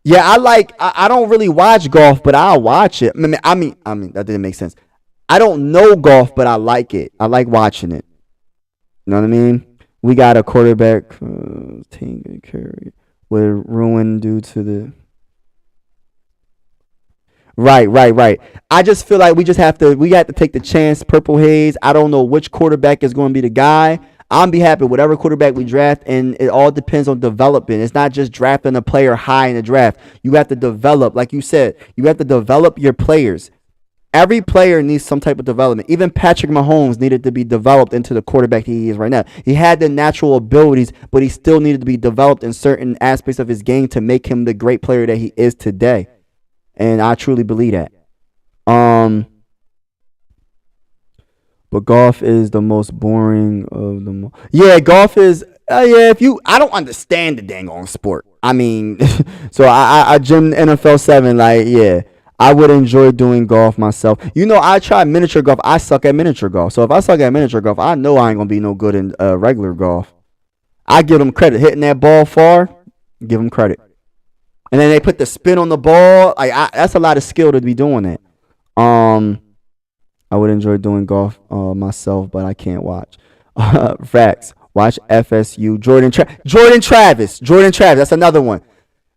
Yeah, I don't really watch golf, but I'll watch it. I mean that didn't make sense. I don't know golf, but I like it. I like watching it. You know what I mean? We got a quarterback team carry with ruin due to the Right. I just feel like we have to take the chance. Purple Haze. I don't know which quarterback is going to be the guy. I'm be happy with whatever quarterback we draft, and it all depends on development. It's not just drafting a player high in the draft. You have to develop, like you said, you have to develop your players. Every player needs some type of development. Even Patrick Mahomes needed to be developed into the quarterback he is right now. He had the natural abilities, but he still needed to be developed in certain aspects of his game to make him the great player that he is today. And I truly believe that. But golf is the most boring of them. Yeah, golf is. I don't understand the dang on sport. I mean, so I gym NFL 7. Like, yeah, I would enjoy doing golf myself. I try miniature golf. I suck at miniature golf. So if I suck at miniature golf, I know I ain't gonna be no good in regular golf. I give them credit. Hitting that ball far, give them credit. And then they put the spin on the ball. That's a lot of skill to be doing that. I would enjoy doing golf myself, but I can't watch. Facts. Watch FSU. Jordan Travis. That's another one.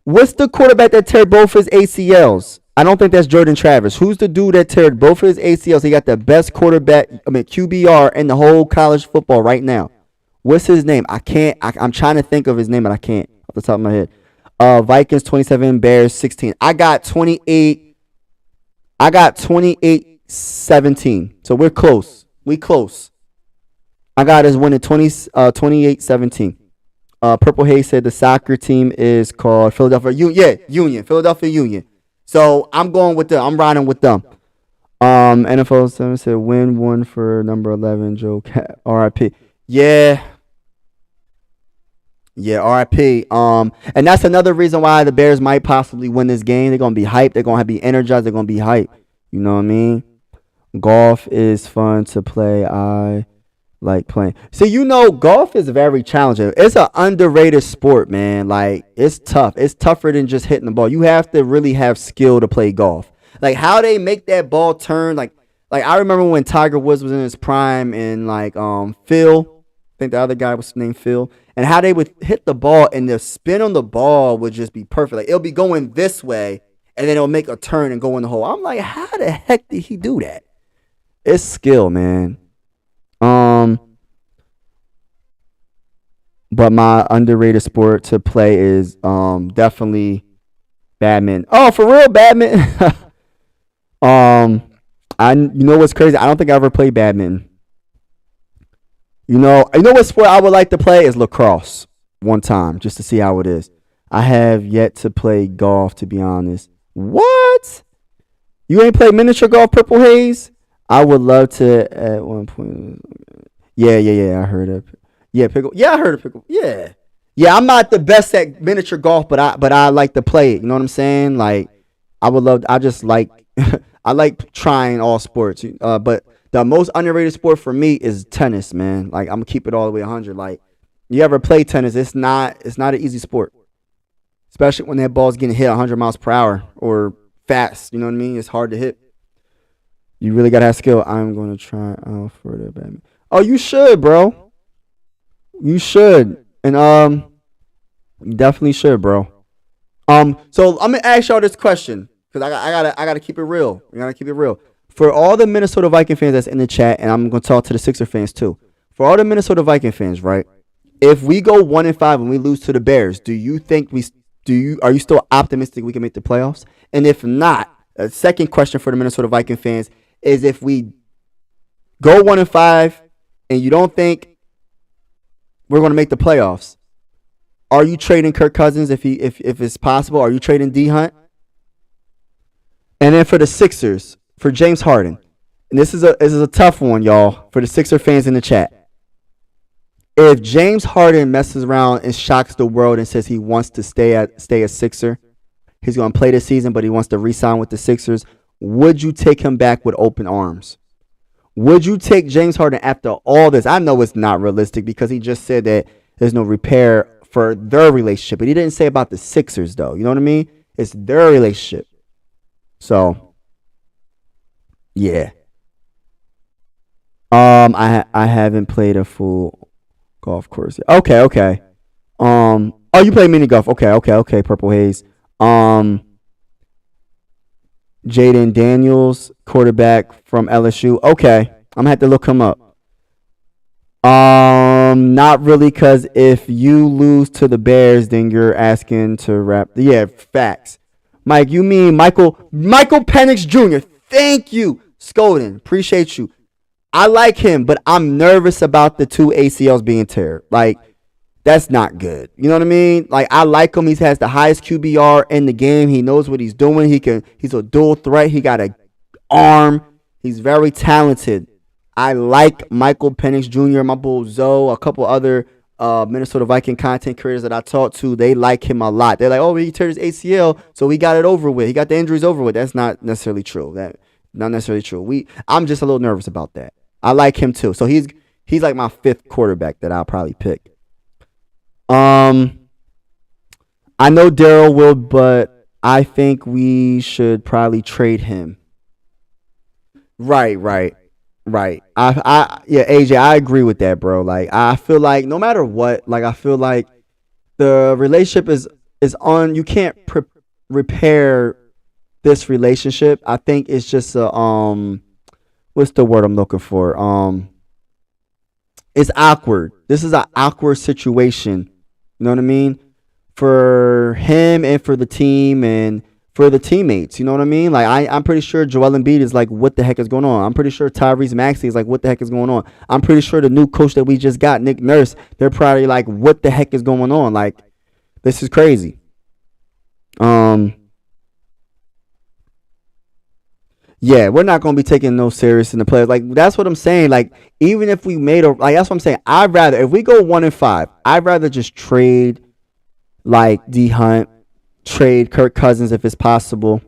What's the quarterback that teared both his ACLs? I don't think that's Jordan Travis. Who's the dude that teared both his ACLs? He got the best QBR in the whole college football right now. What's his name? I'm trying to think of his name, but I can't off the top of my head. Vikings 27, Bears 16. I got 28 17. So we're close. I got us winning 28-17. Purple Haze said the soccer team is called Philadelphia Union. Philadelphia Union. So I'm going with them. I'm riding with them. NFL 7 said win one for number 11, Joe Cat. RIP. Yeah, RIP. And that's another reason why the Bears might possibly win this game. They're gonna be hyped. They're gonna be energized. They're gonna be hyped. You know what I mean? Golf is fun to play. I like playing. See, golf is very challenging. It's an underrated sport, man. Like, it's tough. It's tougher than just hitting the ball. You have to really have skill to play golf. Like, how they make that ball turn. Like I remember when Tiger Woods was in his prime and Phil. I think the other guy was named Phil. And how they would hit the ball and the spin on the ball would just be perfect. Like, it'll be going this way and then it'll make a turn and go in the hole. I'm like, how the heck did he do that? It's skill, man. But my underrated sport to play is definitely badminton. Oh, for real, badminton. You know what's crazy? I don't think I ever played badminton. You know what sport I would like to play is lacrosse one time, just to see how it is. I have yet to play golf, to be honest. What? You ain't played miniature golf, Purple Haze? I would love to at one point. Yeah. I heard of. Yeah, pickle. Yeah, I heard of pickle. Yeah. I'm not the best at miniature golf, but I like to play it. You know what I'm saying? Like, I would love. I just like. I like trying all sports. But the most underrated sport for me is tennis, man. Like, I'm gonna keep it all the way 100. Like, you ever play tennis? It's not an easy sport, especially when that ball's getting hit 100 miles per hour or fast. You know what I mean? It's hard to hit. You really gotta have skill. I'm gonna try out for the badminton. Oh, you should, bro. You should, and you definitely should, bro. So I'm gonna ask y'all this question. because I gotta keep it real. We gotta keep it real. For all the Minnesota Viking fans that's in the chat, and I'm gonna talk to the Sixer fans too. For all the Minnesota Viking fans, right? If we go 1-5 and we lose to the Bears, do you think are you still optimistic we can make the playoffs? And if not, a second question for the Minnesota Viking fans is if we go 1-5 and you don't think we're going to make the playoffs, are you trading Kirk Cousins if it's possible? Are you trading D Hunt? And then for the Sixers, for James Harden, and this is a tough one, y'all, for the Sixer fans in the chat. If James Harden messes around and shocks the world and says he wants to stay a Sixer, he's going to play this season, but he wants to re-sign with the Sixers, would you take him back with open arms? Would you take James Harden after all this? I know it's not realistic because he just said that there's no repair for their relationship, but he didn't say about the Sixers, though. You know what I mean? It's their relationship. So, yeah. I haven't played a full golf course yet. Okay. Oh, you play mini golf. Okay. Purple Haze. Jaden Daniels, quarterback from LSU. Okay, I'm gonna have to look him up. Not really, because if you lose to the Bears, then you're asking to wrap. Yeah, facts. Mike, you mean Michael Penix Jr. Thank you, Scoden. Appreciate you. I like him, but I'm nervous about the 2 ACLs being teared. Like, that's not good. You know what I mean? Like, I like him. He has the highest QBR in the game. He knows what he's doing. He's a dual threat. He got an arm. He's very talented. I like Michael Penix Jr., my bull Zoe, a couple other Minnesota Viking content creators that I talked to. They like him a lot. They're like, oh, he teared his ACL, so we got it over with. He got the injuries over with. That's not necessarily true. Not necessarily true. I'm just a little nervous about that. I like him too. So he's like my 5th quarterback that I'll probably pick. I know Daryl will, but I think we should probably trade him. Right. Yeah, AJ, I agree with that, bro. Like, I feel like no matter what, like, I feel like the relationship is on. You can't repair this relationship. I think it's just what's the word I'm looking for? It's awkward. This is an awkward situation. You know what I mean? For him and for the team and for the teammates. You know what I mean? Like, I'm pretty sure Joel Embiid is like, what the heck is going on? I'm pretty sure Tyrese Maxey is like, what the heck is going on? I'm pretty sure the new coach that we just got, Nick Nurse, they're probably like, what the heck is going on? Like, this is crazy. Yeah, we're not going to be taking no serious in the players. Like, that's what I'm saying. Like, even if we made that's what I'm saying. If we go 1-5, I'd rather just trade, like, D Hunt, trade Kirk Cousins if it's possible.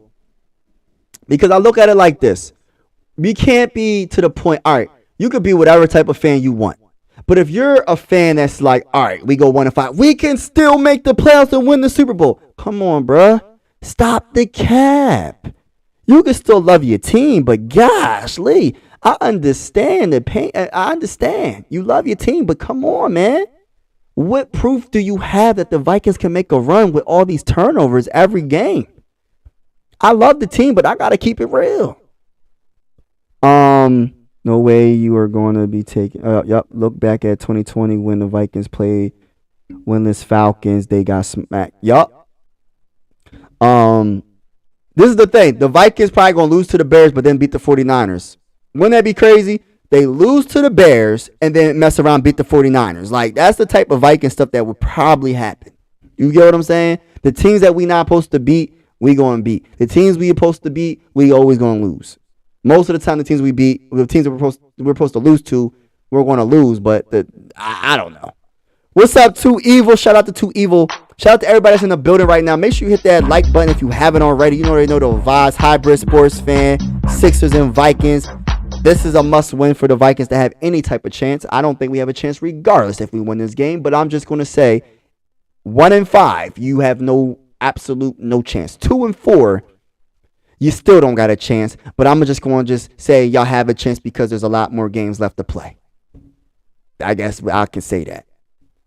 Because I look at it like this. We can't be to the point, all right, you could be whatever type of fan you want. But if you're a fan that's like, all right, we go 1-5, we can still make the playoffs and win the Super Bowl. Come on, bruh. Stop the cap. You can still love your team, but gosh, Lee, I understand the pain. I understand. You love your team, but come on, man. What proof do you have that the Vikings can make a run with all these turnovers every game? I love the team, but I got to keep it real. No way you are going to be taking. Yep. Look back at 2020 when the Vikings played winless Falcons. They got smacked. Yup. This is the thing. The Vikings probably going to lose to the Bears, but then beat the 49ers. Wouldn't that be crazy? They lose to the Bears and then mess around, beat the 49ers. Like, that's the type of Viking stuff that would probably happen. You get what I'm saying? The teams that we not supposed to beat, we going to beat. The teams we supposed to beat, we always going to lose. Most of the time, the teams we beat, the teams that we're supposed to lose to, we're going to lose. But I don't know. What's up, Too Evil? Shout out to Too Evil. Shout out to everybody that's in the building right now. Make sure you hit that like button if you haven't already. You already know the vibes. Hybrid sports fan, Sixers and Vikings. This is a must-win for the Vikings to have any type of chance. I don't think we have a chance regardless if we win this game. But I'm just going to say 1-5, you have no chance. 2-4, you still don't got a chance. But I'm just going to say y'all have a chance because there's a lot more games left to play. I guess I can say that.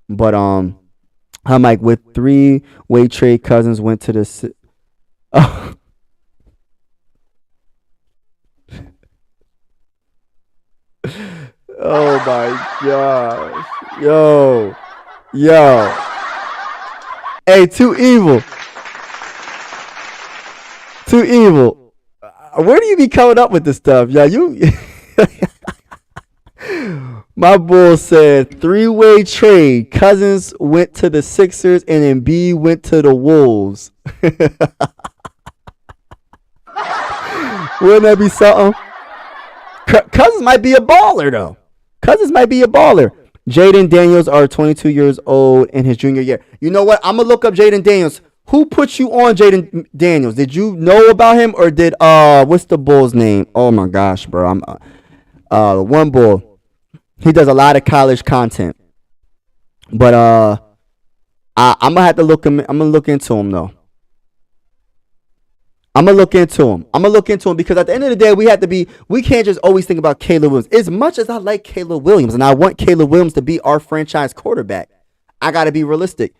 But I'm like, with 3-way trade, Cousins went to the Oh my gosh. Yo. Yo. Hey, too evil. Too evil. Where do you be coming up with this stuff? Yeah, you. My bull said three-way trade. Cousins went to the Sixers and Embiid went to the Wolves. Wouldn't that be something? Cousins might be a baller though. Cousins might be a baller. Jaden Daniels are 22 years old in his junior year. You know what? I'm gonna look up Jaden Daniels. Who put you on Jaden Daniels? Did you know about him or did what's the bull's name? Oh my gosh, bro. I'm one bull. He does a lot of college content. But I'm gonna have to look him. I'm gonna look into him though. I'm gonna look into him because at the end of the day, we can't just always think about Caleb Williams. As much as I like Caleb Williams and I want Caleb Williams to be our franchise quarterback, I gotta be realistic.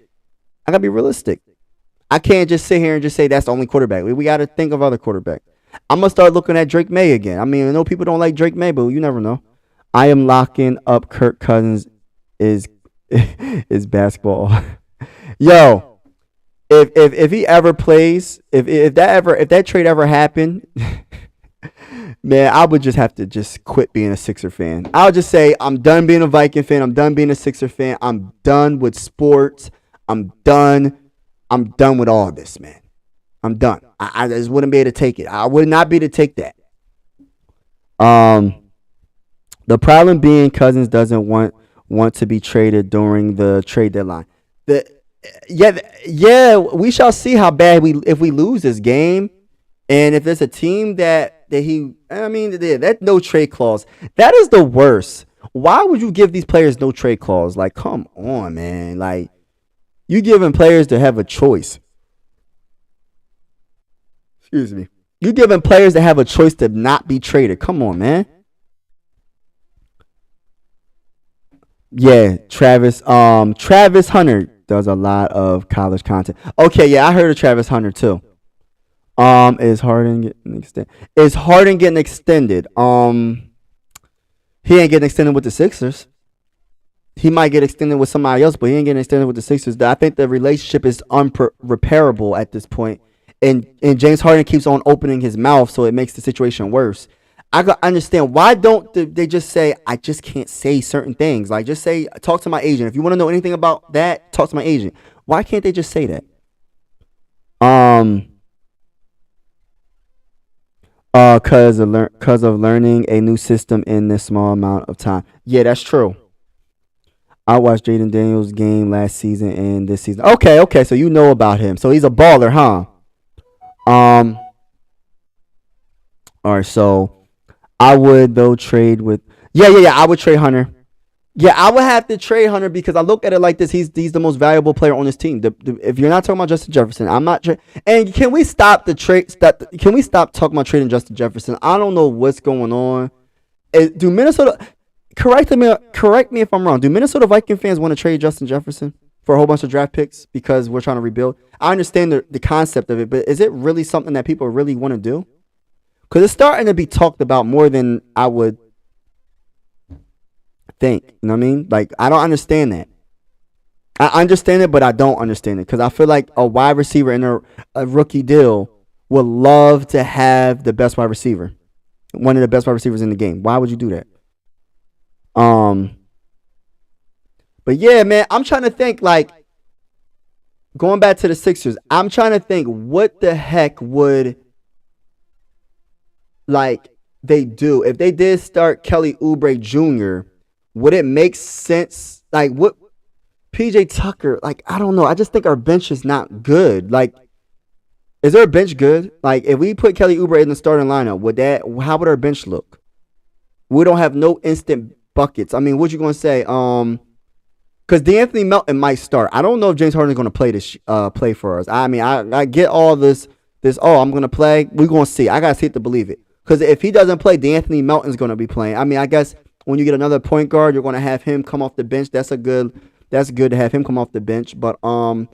I can't just sit here and just say that's the only quarterback. We gotta think of other quarterbacks. I'm gonna start looking at Drake May again. I mean, I know people don't like Drake May, but you never know. I am locking up Kirk Cousins is basketball. Yo. If he ever plays, if that trade ever happened, man, I would just have to just quit being a Sixer fan. I'll just say I'm done being a Viking fan. I'm done being a Sixer fan. I'm done with sports. I'm done with all this, man. I'm done. I just wouldn't be able to take it. I would not be able to take that. The problem being Cousins doesn't want to be traded during the trade deadline. Yeah, we shall see how bad if we lose this game, and if there's a team that no trade clause. That is the worst. Why would you give these players no trade clause? Like, come on, man. Like, you giving players to have a choice. Excuse me. You giving players to have a choice to not be traded. Come on, man. Yeah, Travis Hunter does a lot of college content. Okay, yeah, I heard of Travis Hunter too. Is Harden getting extended? He ain't getting extended with the Sixers. He might get extended with somebody else, but he ain't getting extended with the Sixers. I think the relationship is unrepairable at this point. And James Harden keeps on opening his mouth, so it makes the situation worse. I got understand why don't they just say I just can't say certain things. Like, just say talk to my agent. If you want to know anything about that, talk to my agent. Why can't they just say that? Cause of learning a new system in this small amount of time. Yeah, that's true. I watched Jaden Daniels' game last season and this season. Okay, so you know about him. So he's a baller, huh? All right, so I would though trade with I would trade Hunter. Yeah, I would have to trade Hunter because I look at it like this. He's the most valuable player on this team. If you're not talking about Justin Jefferson, I'm not. And can we stop the trade? Can we stop talking about trading Justin Jefferson? I don't know what's going on. Do Minnesota correct me if I'm wrong? Do Minnesota Viking fans want to trade Justin Jefferson for a whole bunch of draft picks because we're trying to rebuild? I understand the concept of it, but is it really something that people really want to do? Because it's starting to be talked about more than I would think. You know what I mean? Like, I don't understand that. I understand it, but I don't understand it. Because I feel like a wide receiver in a rookie deal would love to have the best wide receiver. One of the best wide receivers in the game. Why would you do that? But yeah, man, I'm trying to think, like, going back to the Sixers, I'm trying to think what the heck would, like, they do. If they did start Kelly Oubre Jr., would it make sense? Like, what PJ Tucker, like, I don't know. I just think our bench is not good. Like, is our bench good? Like, if we put Kelly Oubre in the starting lineup, how would our bench look? We don't have no instant buckets. I mean, what you gonna say? Because DeAnthony Melton might start. I don't know if James Harden is gonna play for us. I mean, I get all this. Oh, I'm gonna play. We're gonna see. I gotta see it to believe it. Because if he doesn't play, DeAnthony Melton's gonna be playing. I mean, I guess when you get another point guard, you're gonna have him come off the bench. That's good to have him come off the bench. But what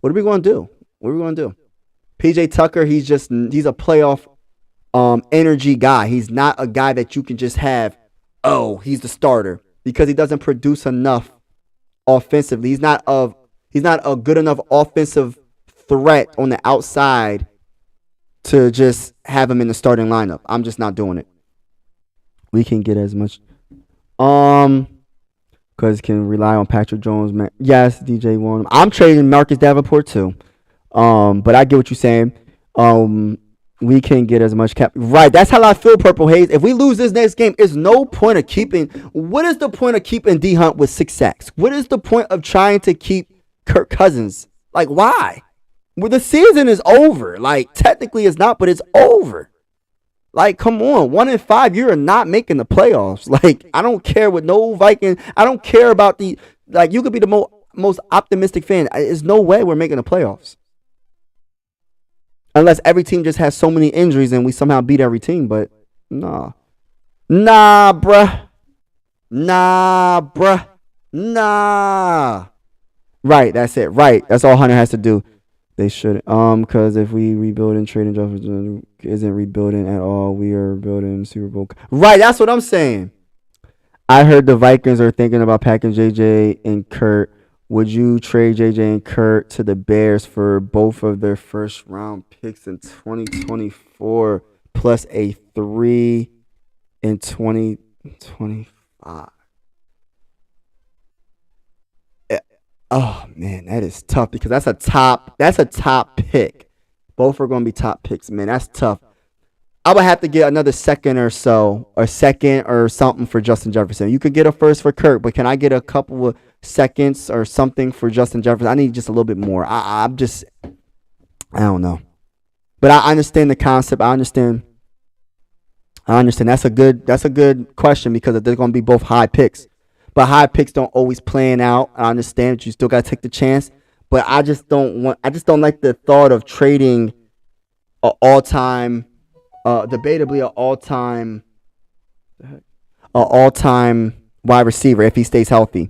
are we gonna do? PJ Tucker, he's a playoff energy guy. He's not a guy that you can just have. Oh, he's the starter. because he doesn't produce enough offensively. He's not a good enough offensive threat on the outside to just have him in the starting lineup. I'm just not doing it. We can get as much because can rely on Patrick Jones, man. Yes, DJ Warren. I'm trading Marcus Davenport too. But I get what you're saying. We can get as much cap. Right, that's how I feel, Purple Haze. If we lose this next game, there's no point of keeping. What is the point of keeping D Hunt with 6 sacks? What is the point of trying to keep Kirk Cousins? Like, why? Well, the season is over. Like, technically it's not, but it's over. Like, come on. 1-5, you're not making the playoffs. Like, I don't care with no Viking. I don't care about the, like, you could be the most optimistic fan. There's no way we're making the playoffs. Unless every team just has so many injuries and we somehow beat every team. But, nah. Nah, bruh. Right, that's it. Right. That's all Hunter has to do. They should. Because if we rebuild and trade in Jefferson isn't rebuilding at all, we are building Super Bowl. Right, that's what I'm saying. I heard the Vikings are thinking about packing JJ and Kurt. Would you trade JJ and Kurt to the Bears for both of their first round picks in 2024 plus a 3 in 2025? Oh man, that is tough because that's a top pick. Both are going to be top picks, man. That's tough. I would have to get another second or so, or second or something for Justin Jefferson. You could get a first for Kirk, but can I get a couple of seconds or something for Justin Jefferson? I need just a little bit more. I don't know. But I understand the concept. I understand. That's a good question because they're going to be both high picks. But high picks don't always plan out. I understand that you still got to take the chance. But I just don't like the thought of trading an all-time, debatably an all-time wide receiver if he stays healthy.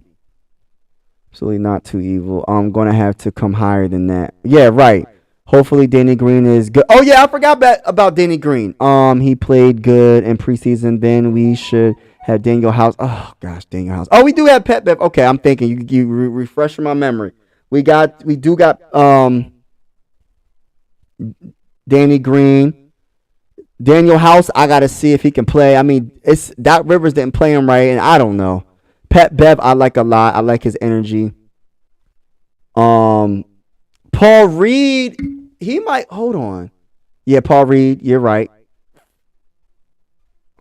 Absolutely not too evil. I'm going to have to come higher than that. Yeah, right. Hopefully Danny Green is good. Oh, yeah, I forgot about Danny Green. He played good in preseason. Then we should have Daniel House. Oh, gosh, Daniel House. Oh, we do have Pet Bev. Okay, I'm thinking. You refreshing my memory. We do got Danny Green. Daniel House, I got to see if he can play. I mean, it's Doc Rivers didn't play him right, and I don't know. Pet Bev, I like a lot. I like his energy. Paul Reed, he might. Hold on. Yeah, Paul Reed, you're right.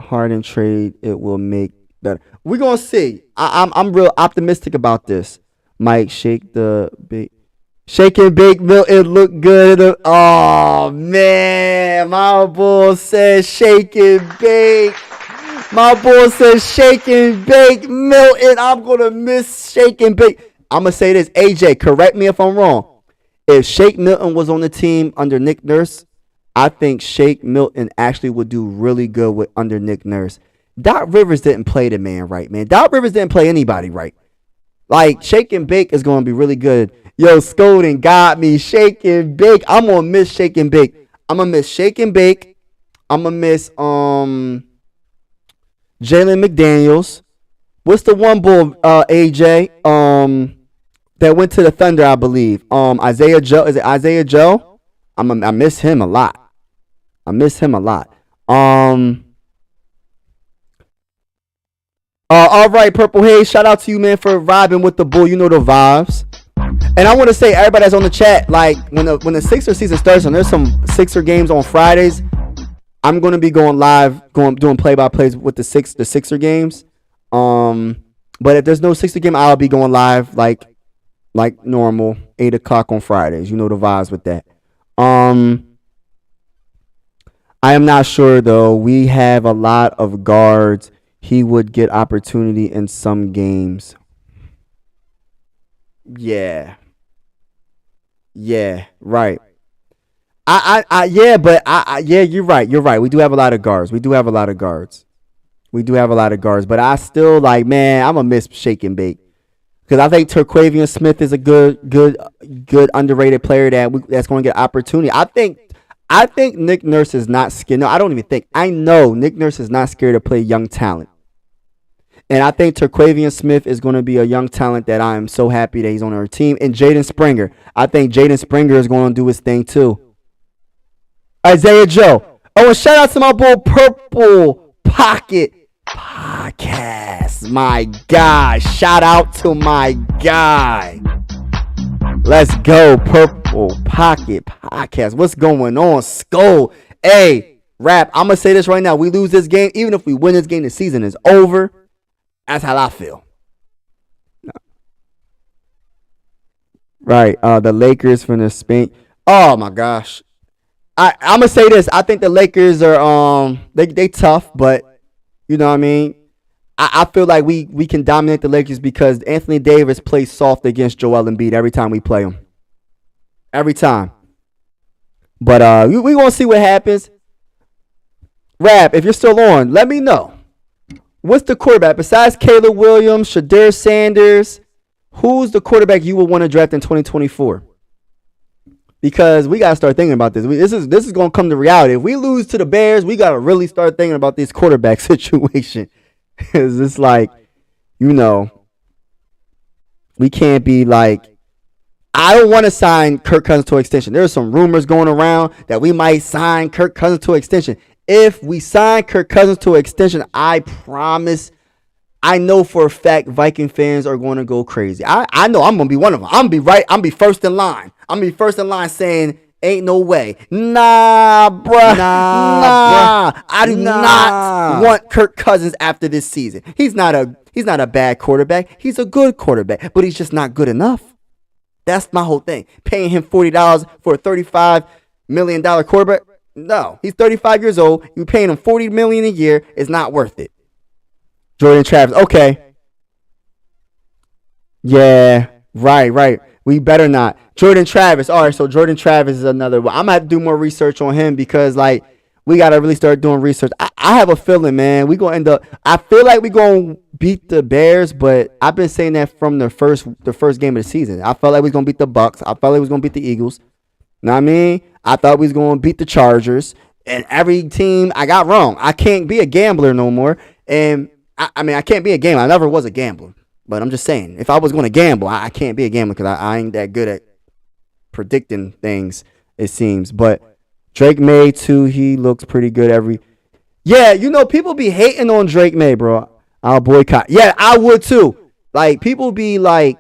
Harden trade, it will make better. We're gonna see. I'm real optimistic about this. Mike, shake and bake milk. It look good. Oh man, my boy says shake and bake. My boy says shake and bake Milton. I'm gonna miss shake and bake. I'm gonna say this, AJ. Correct me if I'm wrong. If Shake Milton was on the team under Nick Nurse, I think Shake Milton actually would do really good under Nick Nurse. Doc Rivers didn't play the man right, man. Doc Rivers didn't play anybody right. Like, Shake and Bake is going to be really good. Yo, Scolding got me. Shake and Bake. I'm going to miss Shake and Bake. I'm going to miss Shake and Bake. I'm going to miss Jalen McDaniels. What's the one bull, AJ? That went to the Thunder, I believe. Isaiah Joe. Is it Isaiah Joe? I miss him a lot. All right, Purple Haze. Shout out to you, man, for vibing with the bull. You know the vibes. And I want to say, everybody that's on the chat, like when the Sixer season starts, and there's some Sixer games on Fridays, I'm gonna be going live, doing play-by-plays with the Sixer games. But if there's no Sixer game, I'll be going live like normal, 8 o'clock on Fridays. You know the vibes with that. I am not sure though. We have a lot of guards. He would get opportunity in some games. Yeah, right. You're right. We do have a lot of guards. But I still man, I'm gonna miss Shake and Bake because I think Terquavion Smith is a good underrated player that's going to get opportunity. I think Nick Nurse is not scared. No, I don't even think. I know Nick Nurse is not scared to play young talent. And I think Terquavion Smith is going to be a young talent that I am so happy that he's on our team. And Jaden Springer. I think Jaden Springer is going to do his thing too. Isaiah Joe. Oh, and shout out to my boy Purple Pocket Podcast. My guy. Shout out to my guy. Let's go, Purple Pocket Podcast. What's going on, Skull? Hey, Rap, I'm going to say this right now. We lose this game. Even if we win this game, the season is over. That's how I feel. Right. The Lakers from the Spain. Oh, my gosh. I'm going to say this. I think the Lakers are they tough, but you know what I mean? I feel like we can dominate the Lakers because Anthony Davis plays soft against Joel Embiid every time we play him. Every time. But we going to see what happens. Rap, if you're still on, let me know. What's the quarterback? Besides Caleb Williams, Shadir Sanders, who's the quarterback you would want to draft in 2024? Because we got to start thinking about this. This is going to come to reality. If we lose to the Bears, we got to really start thinking about this quarterback situation. Because it's like, you know, we can't be like, I don't want to sign Kirk Cousins to an extension. There's some rumors going around that we might sign Kirk Cousins to an extension. If we sign Kirk Cousins to an extension, I promise, I know for a fact Viking fans are going to go crazy. I know I'm going to be one of them. I'm going to be first in line. I'm going to be first in line saying, ain't no way. Nah, bruh. Nah. I do not want Kirk Cousins after this season. He's not a bad quarterback. He's a good quarterback, but he's just not good enough. That's my whole thing. Paying him $40 for a $35 million quarterback. No, he's 35 years old. You're paying him $40 million a year. It's not worth it. Jordan Travis. Okay. Yeah. Right. We better not. Jordan Travis. All right, so Jordan Travis is another one. I'm going to have to do more research on him because, like, we got to really start doing research. I have a feeling, man, we're going to end up – I feel like we're going to beat the Bears, but I've been saying that from the first game of the season. I felt like we was going to beat the Bucks. I felt like we was going to beat the Eagles. You know what I mean? I thought we was going to beat the Chargers. And every team I got wrong. I can't be a gambler no more. And, I can't be a gambler. I never was a gambler. But I'm just saying, if I was going to gamble, I can't be a gambler because I ain't that good at predicting things, it seems. But Drake May, too, he looks pretty good Yeah, you know, people be hating on Drake May, bro. I'll boycott. Yeah, I would, too. Like, people be, like,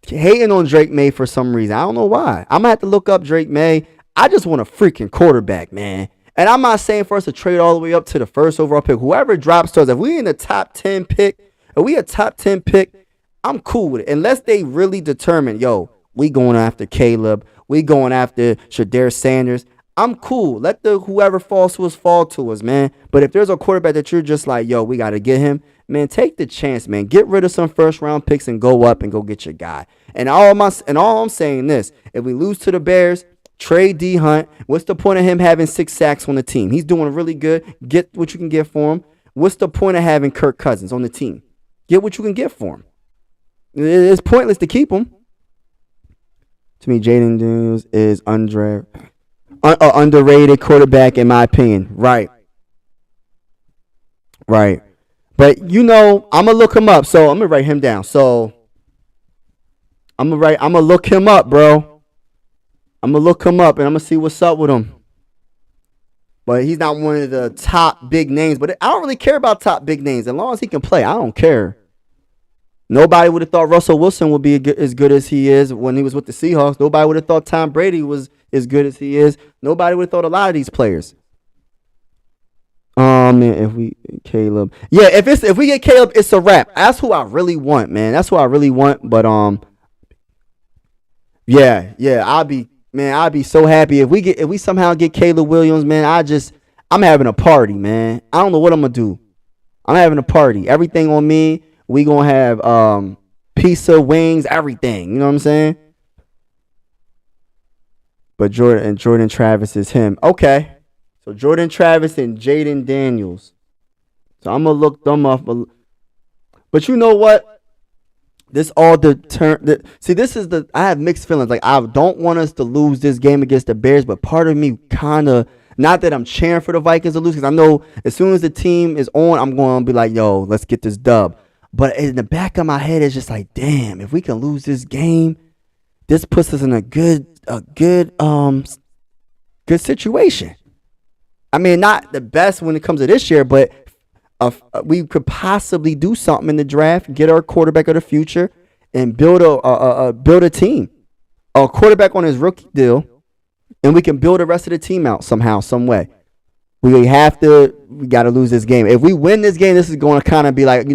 hating on Drake May for some reason. I don't know why. I'm going to have to look up Drake May. I just want a freaking quarterback, man. And I'm not saying for us to trade all the way up to the first overall pick. Whoever drops to us, if we in the top 10 pick, if we a top 10 pick, I'm cool with it. Unless they really determine, yo, we going after Caleb. We going after Shadir Sanders. I'm cool. Let whoever falls to us fall to us, man. But if there's a quarterback that you're just like, yo, we got to get him, man, take the chance, man. Get rid of some first-round picks and go up and go get your guy. And all I'm saying this, if we lose to the Bears, trade D Hunt. What's the point of him having 6 sacks on the team? He's doing really good. Get what you can get for him. What's the point of having Kirk Cousins on the team? Get what you can get for him. It's pointless to keep him. To me, Jaden Daniels is underrated quarterback in my opinion. Right. But you know, I'm gonna look him up. So I'm gonna write him down. So I'm gonna look him up, bro. I'm gonna look him up and I'm gonna see what's up with him. But he's not one of the top big names. But I don't really care about top big names. As long as he can play, I don't care. Nobody would have thought Russell Wilson would be as good as he is when he was with the Seahawks. Nobody would have thought Tom Brady was as good as he is. Nobody would have thought a lot of these players. Man, if we get Caleb, it's a wrap. That's who I really want, man. That's who I really want. But I'll be so happy if we somehow get Caleb Williams, man. I'm having a party, man. I don't know what I'm gonna do. I'm having a party. Everything on me. We gonna have pizza, wings, everything. You know what I'm saying? But Jordan Travis is him. Okay. So Jordan Travis and Jaden Daniels. So I'm gonna look them up. But you know what? This all I have mixed feelings. Like, I don't want us to lose this game against the Bears, but part of me kind of, not that I'm cheering for the Vikings to lose, because I know as soon as the team is on, I'm going to be like, yo, let's get this dub. But in the back of my head, it's just like, damn, if we can lose this game, this puts us in a good situation. I mean, not the best when it comes to this year, but we could possibly do something in the draft, get our quarterback of the future, and build a team. A quarterback on his rookie deal, and we can build the rest of the team out somehow, some way. We got to lose this game. If we win this game, this is going to kind of be like,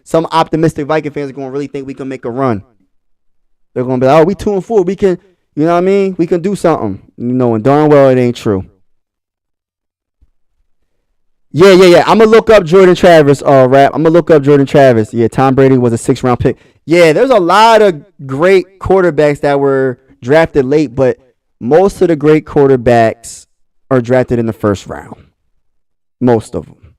some optimistic Viking fans are going to really think we can make a run. They're going to be like, oh, we 2-4. We can, you know what I mean? We can do something. And darn well it ain't true. Yeah. I'm going to look up Jordan Travis, Rap. I'm going to look up Jordan Travis. Yeah, Tom Brady was a 6th-round pick. Yeah, there's a lot of great quarterbacks that were drafted late, but most of the great quarterbacks are drafted in the 1st round. Most of them.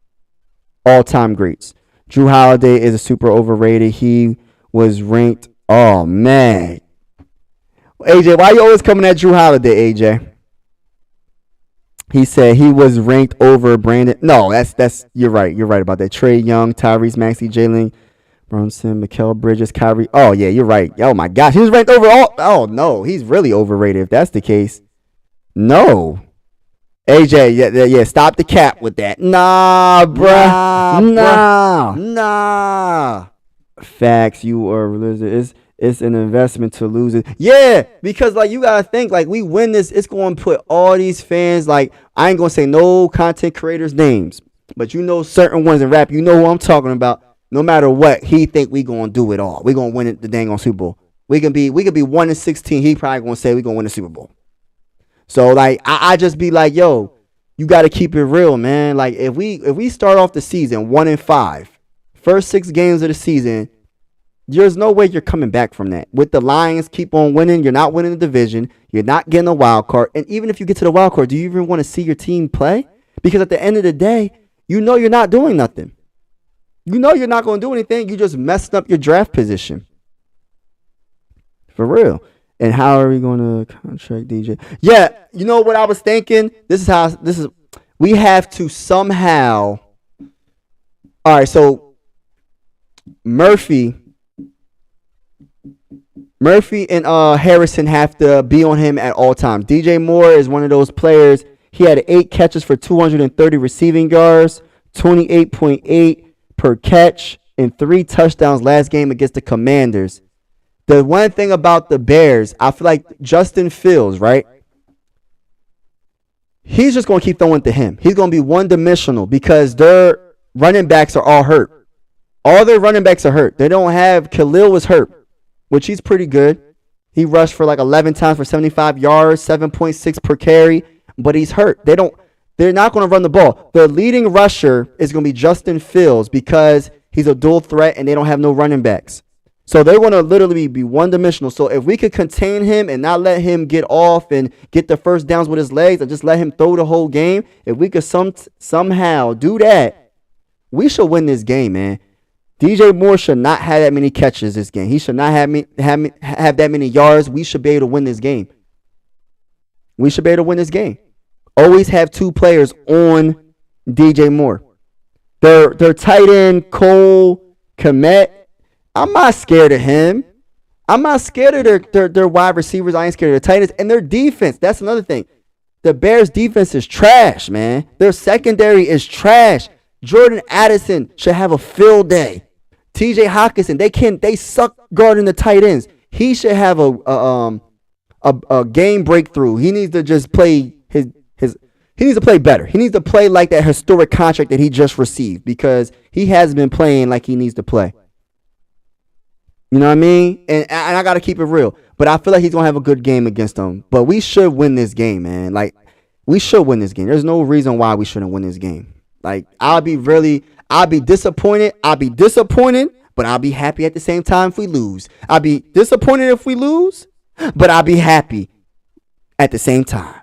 All-time greats. Drew Holiday is a super overrated. He was ranked. Oh, man. AJ, why you always coming at Drew Holiday, AJ? He said he was ranked over Brandon. No, that's you're right. You're right about that. Trey Young, Tyrese Maxey, Jalen Brunson, Mikal Bridges, Kyrie. Oh, yeah, you're right. Oh, my gosh. He was ranked over all. Oh, no. He's really overrated if that's the case. No. AJ, yeah, stop the cap with that. Nah, bruh. Nah. Facts, you are. It's an investment to lose it. Yeah, because, you got to think, we win this, it's going to put all these fans, I ain't going to say no content creators' names, but certain ones in rap, who I'm talking about. No matter what, he think we going to do it all. We going to win the dang on Super Bowl. We could be 1-16. He probably going to say we going to win the Super Bowl. So, I just be like, yo, you got to keep it real, man. If we start off the season 1-5, first 6 games of the season, there's no way you're coming back from that. With the Lions keep on winning, you're not winning the division. You're not getting a wild card. And even if you get to the wild card, do you even want to see your team play? Because at the end of the day, you're not doing nothing. You're not going to do anything. You just messed up your draft position. For real. And how are we going to contract DJ? Yeah, you know what I was thinking? We have to somehow. All right, so Murphy and Harrison have to be on him at all times. DJ Moore is one of those players. He had 8 catches for 230 receiving yards, 28.8 per catch, and 3 touchdowns last game against the Commanders. The one thing about the Bears, I feel like Justin Fields, right? He's just going to keep throwing to him. He's going to be one-dimensional because their running backs are all hurt. All their running backs are hurt. They don't have Khalil was hurt, which he's pretty good. He rushed for 11 times for 75 yards, 7.6 per carry, but he's hurt. They're not going to run the ball. The leading rusher is going to be Justin Fields because he's a dual threat and they don't have no running backs. So they want to literally be one-dimensional. So if we could contain him and not let him get off and get the first downs with his legs and just let him throw the whole game, if we could somehow do that, we should win this game, man. DJ Moore should not have that many catches this game. He should not have that many yards. We should be able to win this game. Always have 2 players on DJ Moore. Their tight end, Cole Kmet. I'm not scared of him. I'm not scared of their wide receivers. I ain't scared of their tight ends. And their defense, that's another thing. The Bears' defense is trash, man. Their secondary is trash. Jordan Addison should have a field day. TJ Hawkinson, they suck guarding the tight ends. He should have a game breakthrough. He needs to just play he needs to play better. He needs to play like that historic contract that he just received because he has been playing like he needs to play. You know what I mean? And I got to keep it real. But I feel like he's going to have a good game against them. But we should win this game, man. We should win this game. There's no reason why we shouldn't win this game. I'll be disappointed. But I'll be happy at the same time if we lose. I'll be disappointed if we lose, but I'll be happy at the same time.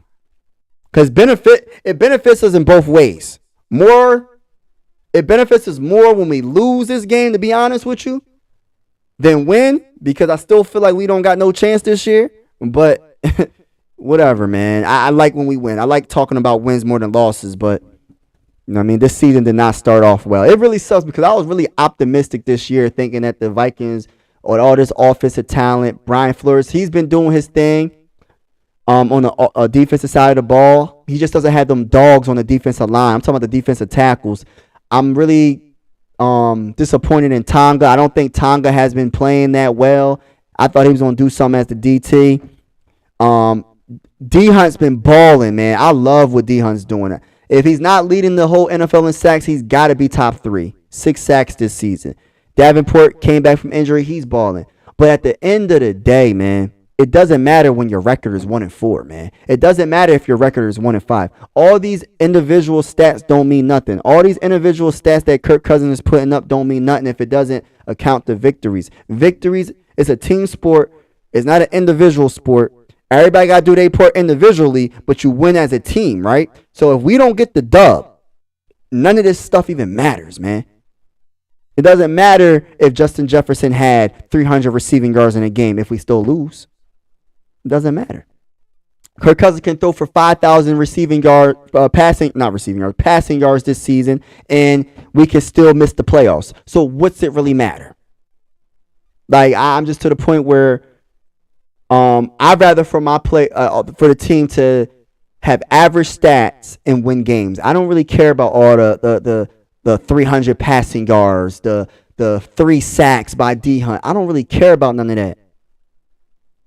Because it benefits us in both ways. It benefits us more when we lose this game, to be honest with you, than win, because I still feel like we don't got no chance this year. But whatever, man. I like when we win. I like talking about wins more than losses, but You know what I mean? This season did not start off well. It really sucks because I was really optimistic this year, thinking that the Vikings or all this offensive talent, Brian Flores, he's been doing his thing on the defensive side of the ball. He just doesn't have them dogs on the defensive line. I'm talking about the defensive tackles. I'm really disappointed in Tonga. I don't think Tonga has been playing that well. I thought he was going to do something as the DT. D Hunt's been balling, man. I love what D Hunt's doing. If he's not leading the whole NFL in sacks, he's got to be top 3. 6 sacks this season. Davenport came back from injury. He's balling. But at the end of the day, man, it doesn't matter when your record is 1-4, man. It doesn't matter if your record is 1-5. All these individual stats don't mean nothing. All these individual stats that Kirk Cousins is putting up don't mean nothing if it doesn't account to victories. Victories is a team sport. It's not an individual sport. Everybody got to do their part individually, but you win as a team, right? So if we don't get the dub, none of this stuff even matters, man. It doesn't matter if Justin Jefferson had 300 receiving yards in a game if we still lose. It doesn't matter. Kirk Cousins can throw for 5,000 passing yards this season, and we can still miss the playoffs. So what's it really matter? Like, I'm just to the point where I'd rather for for the team to have average stats and win games. I don't really care about all the 300 passing yards, the 3 sacks by D Hunt. I don't really care about none of that.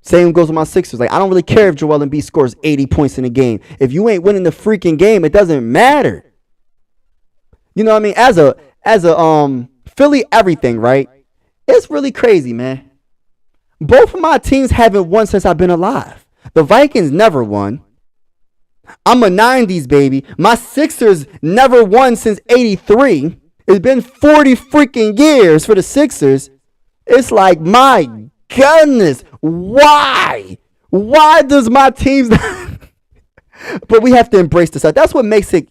Same goes with my Sixers. Like, I don't really care if Joel Embiid scores 80 points in a game. If you ain't winning the freaking game, it doesn't matter. You know what I mean? As a Philly everything, right? It's really crazy, man. Both of my teams haven't won since I've been alive. The Vikings never won. I'm a 90s baby. My Sixers never won since 83. It's been 40 freaking years for the Sixers. It's like, my goodness, why? Why does my teams But we have to embrace this. That's what makes it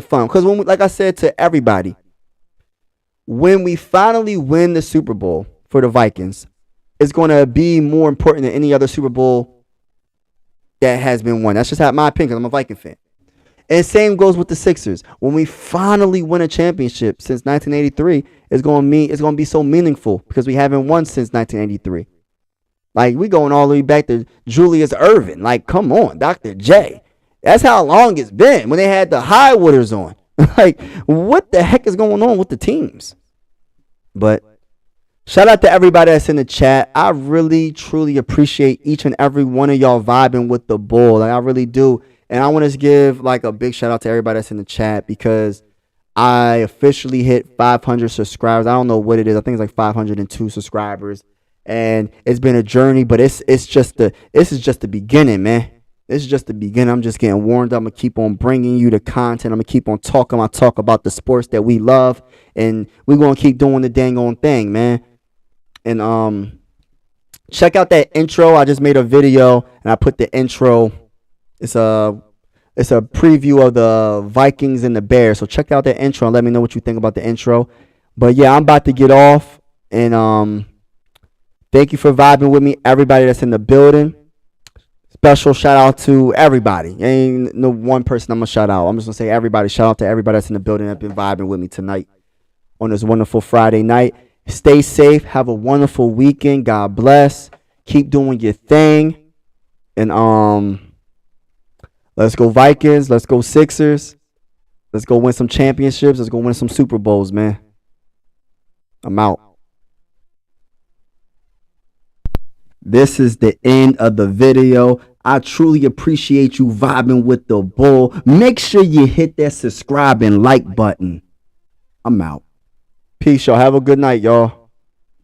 fun. Because when like I said to everybody, when we finally win the Super Bowl for the Vikings, it's going to be more important than any other Super Bowl that has been won. That's just my opinion, because I'm a Viking fan. And same goes with the Sixers. When we finally win a championship since 1983, it's going to be so meaningful because we haven't won since 1983. Like, we going all the way back to Julius Erving. Like, come on, Dr. J. That's how long it's been when they had the high waters on. Like, what the heck is going on with the teams? But shout out to everybody that's in the chat. I really, truly appreciate each and every one of y'all vibing with the bull. Like, I really do. And I want to give like a big shout out to everybody that's in the chat because I officially hit 500 subscribers. I don't know what it is. I think it's like 502 subscribers. And it's been a journey, but this is just the beginning, man. This is just the beginning. I'm just getting warmed up. I'm going to keep on bringing you the content. I'm going to keep on talking. I talk about the sports that we love. And we're going to keep doing the dang on thing, man. And check out that intro. I just made a video and I put the intro. It's a preview of the Vikings and the Bears. So check out that intro and let me know what you think about the intro. But yeah, I'm about to get off. And thank you for vibing with me, everybody that's in the building. Special shout out to everybody. Ain't no one person I'm going to shout out. I'm just going to say everybody. Shout out to everybody that's in the building that's been vibing with me tonight on this wonderful Friday night. Stay safe. Have a wonderful weekend. God bless. Keep doing your thing. And let's go Vikings. Let's go Sixers. Let's go win some championships. Let's go win some Super Bowls, man. I'm out. This is the end of the video. I truly appreciate you vibing with the bull. Make sure you hit that subscribe and like button. I'm out. Peace, y'all. Have a good night, y'all.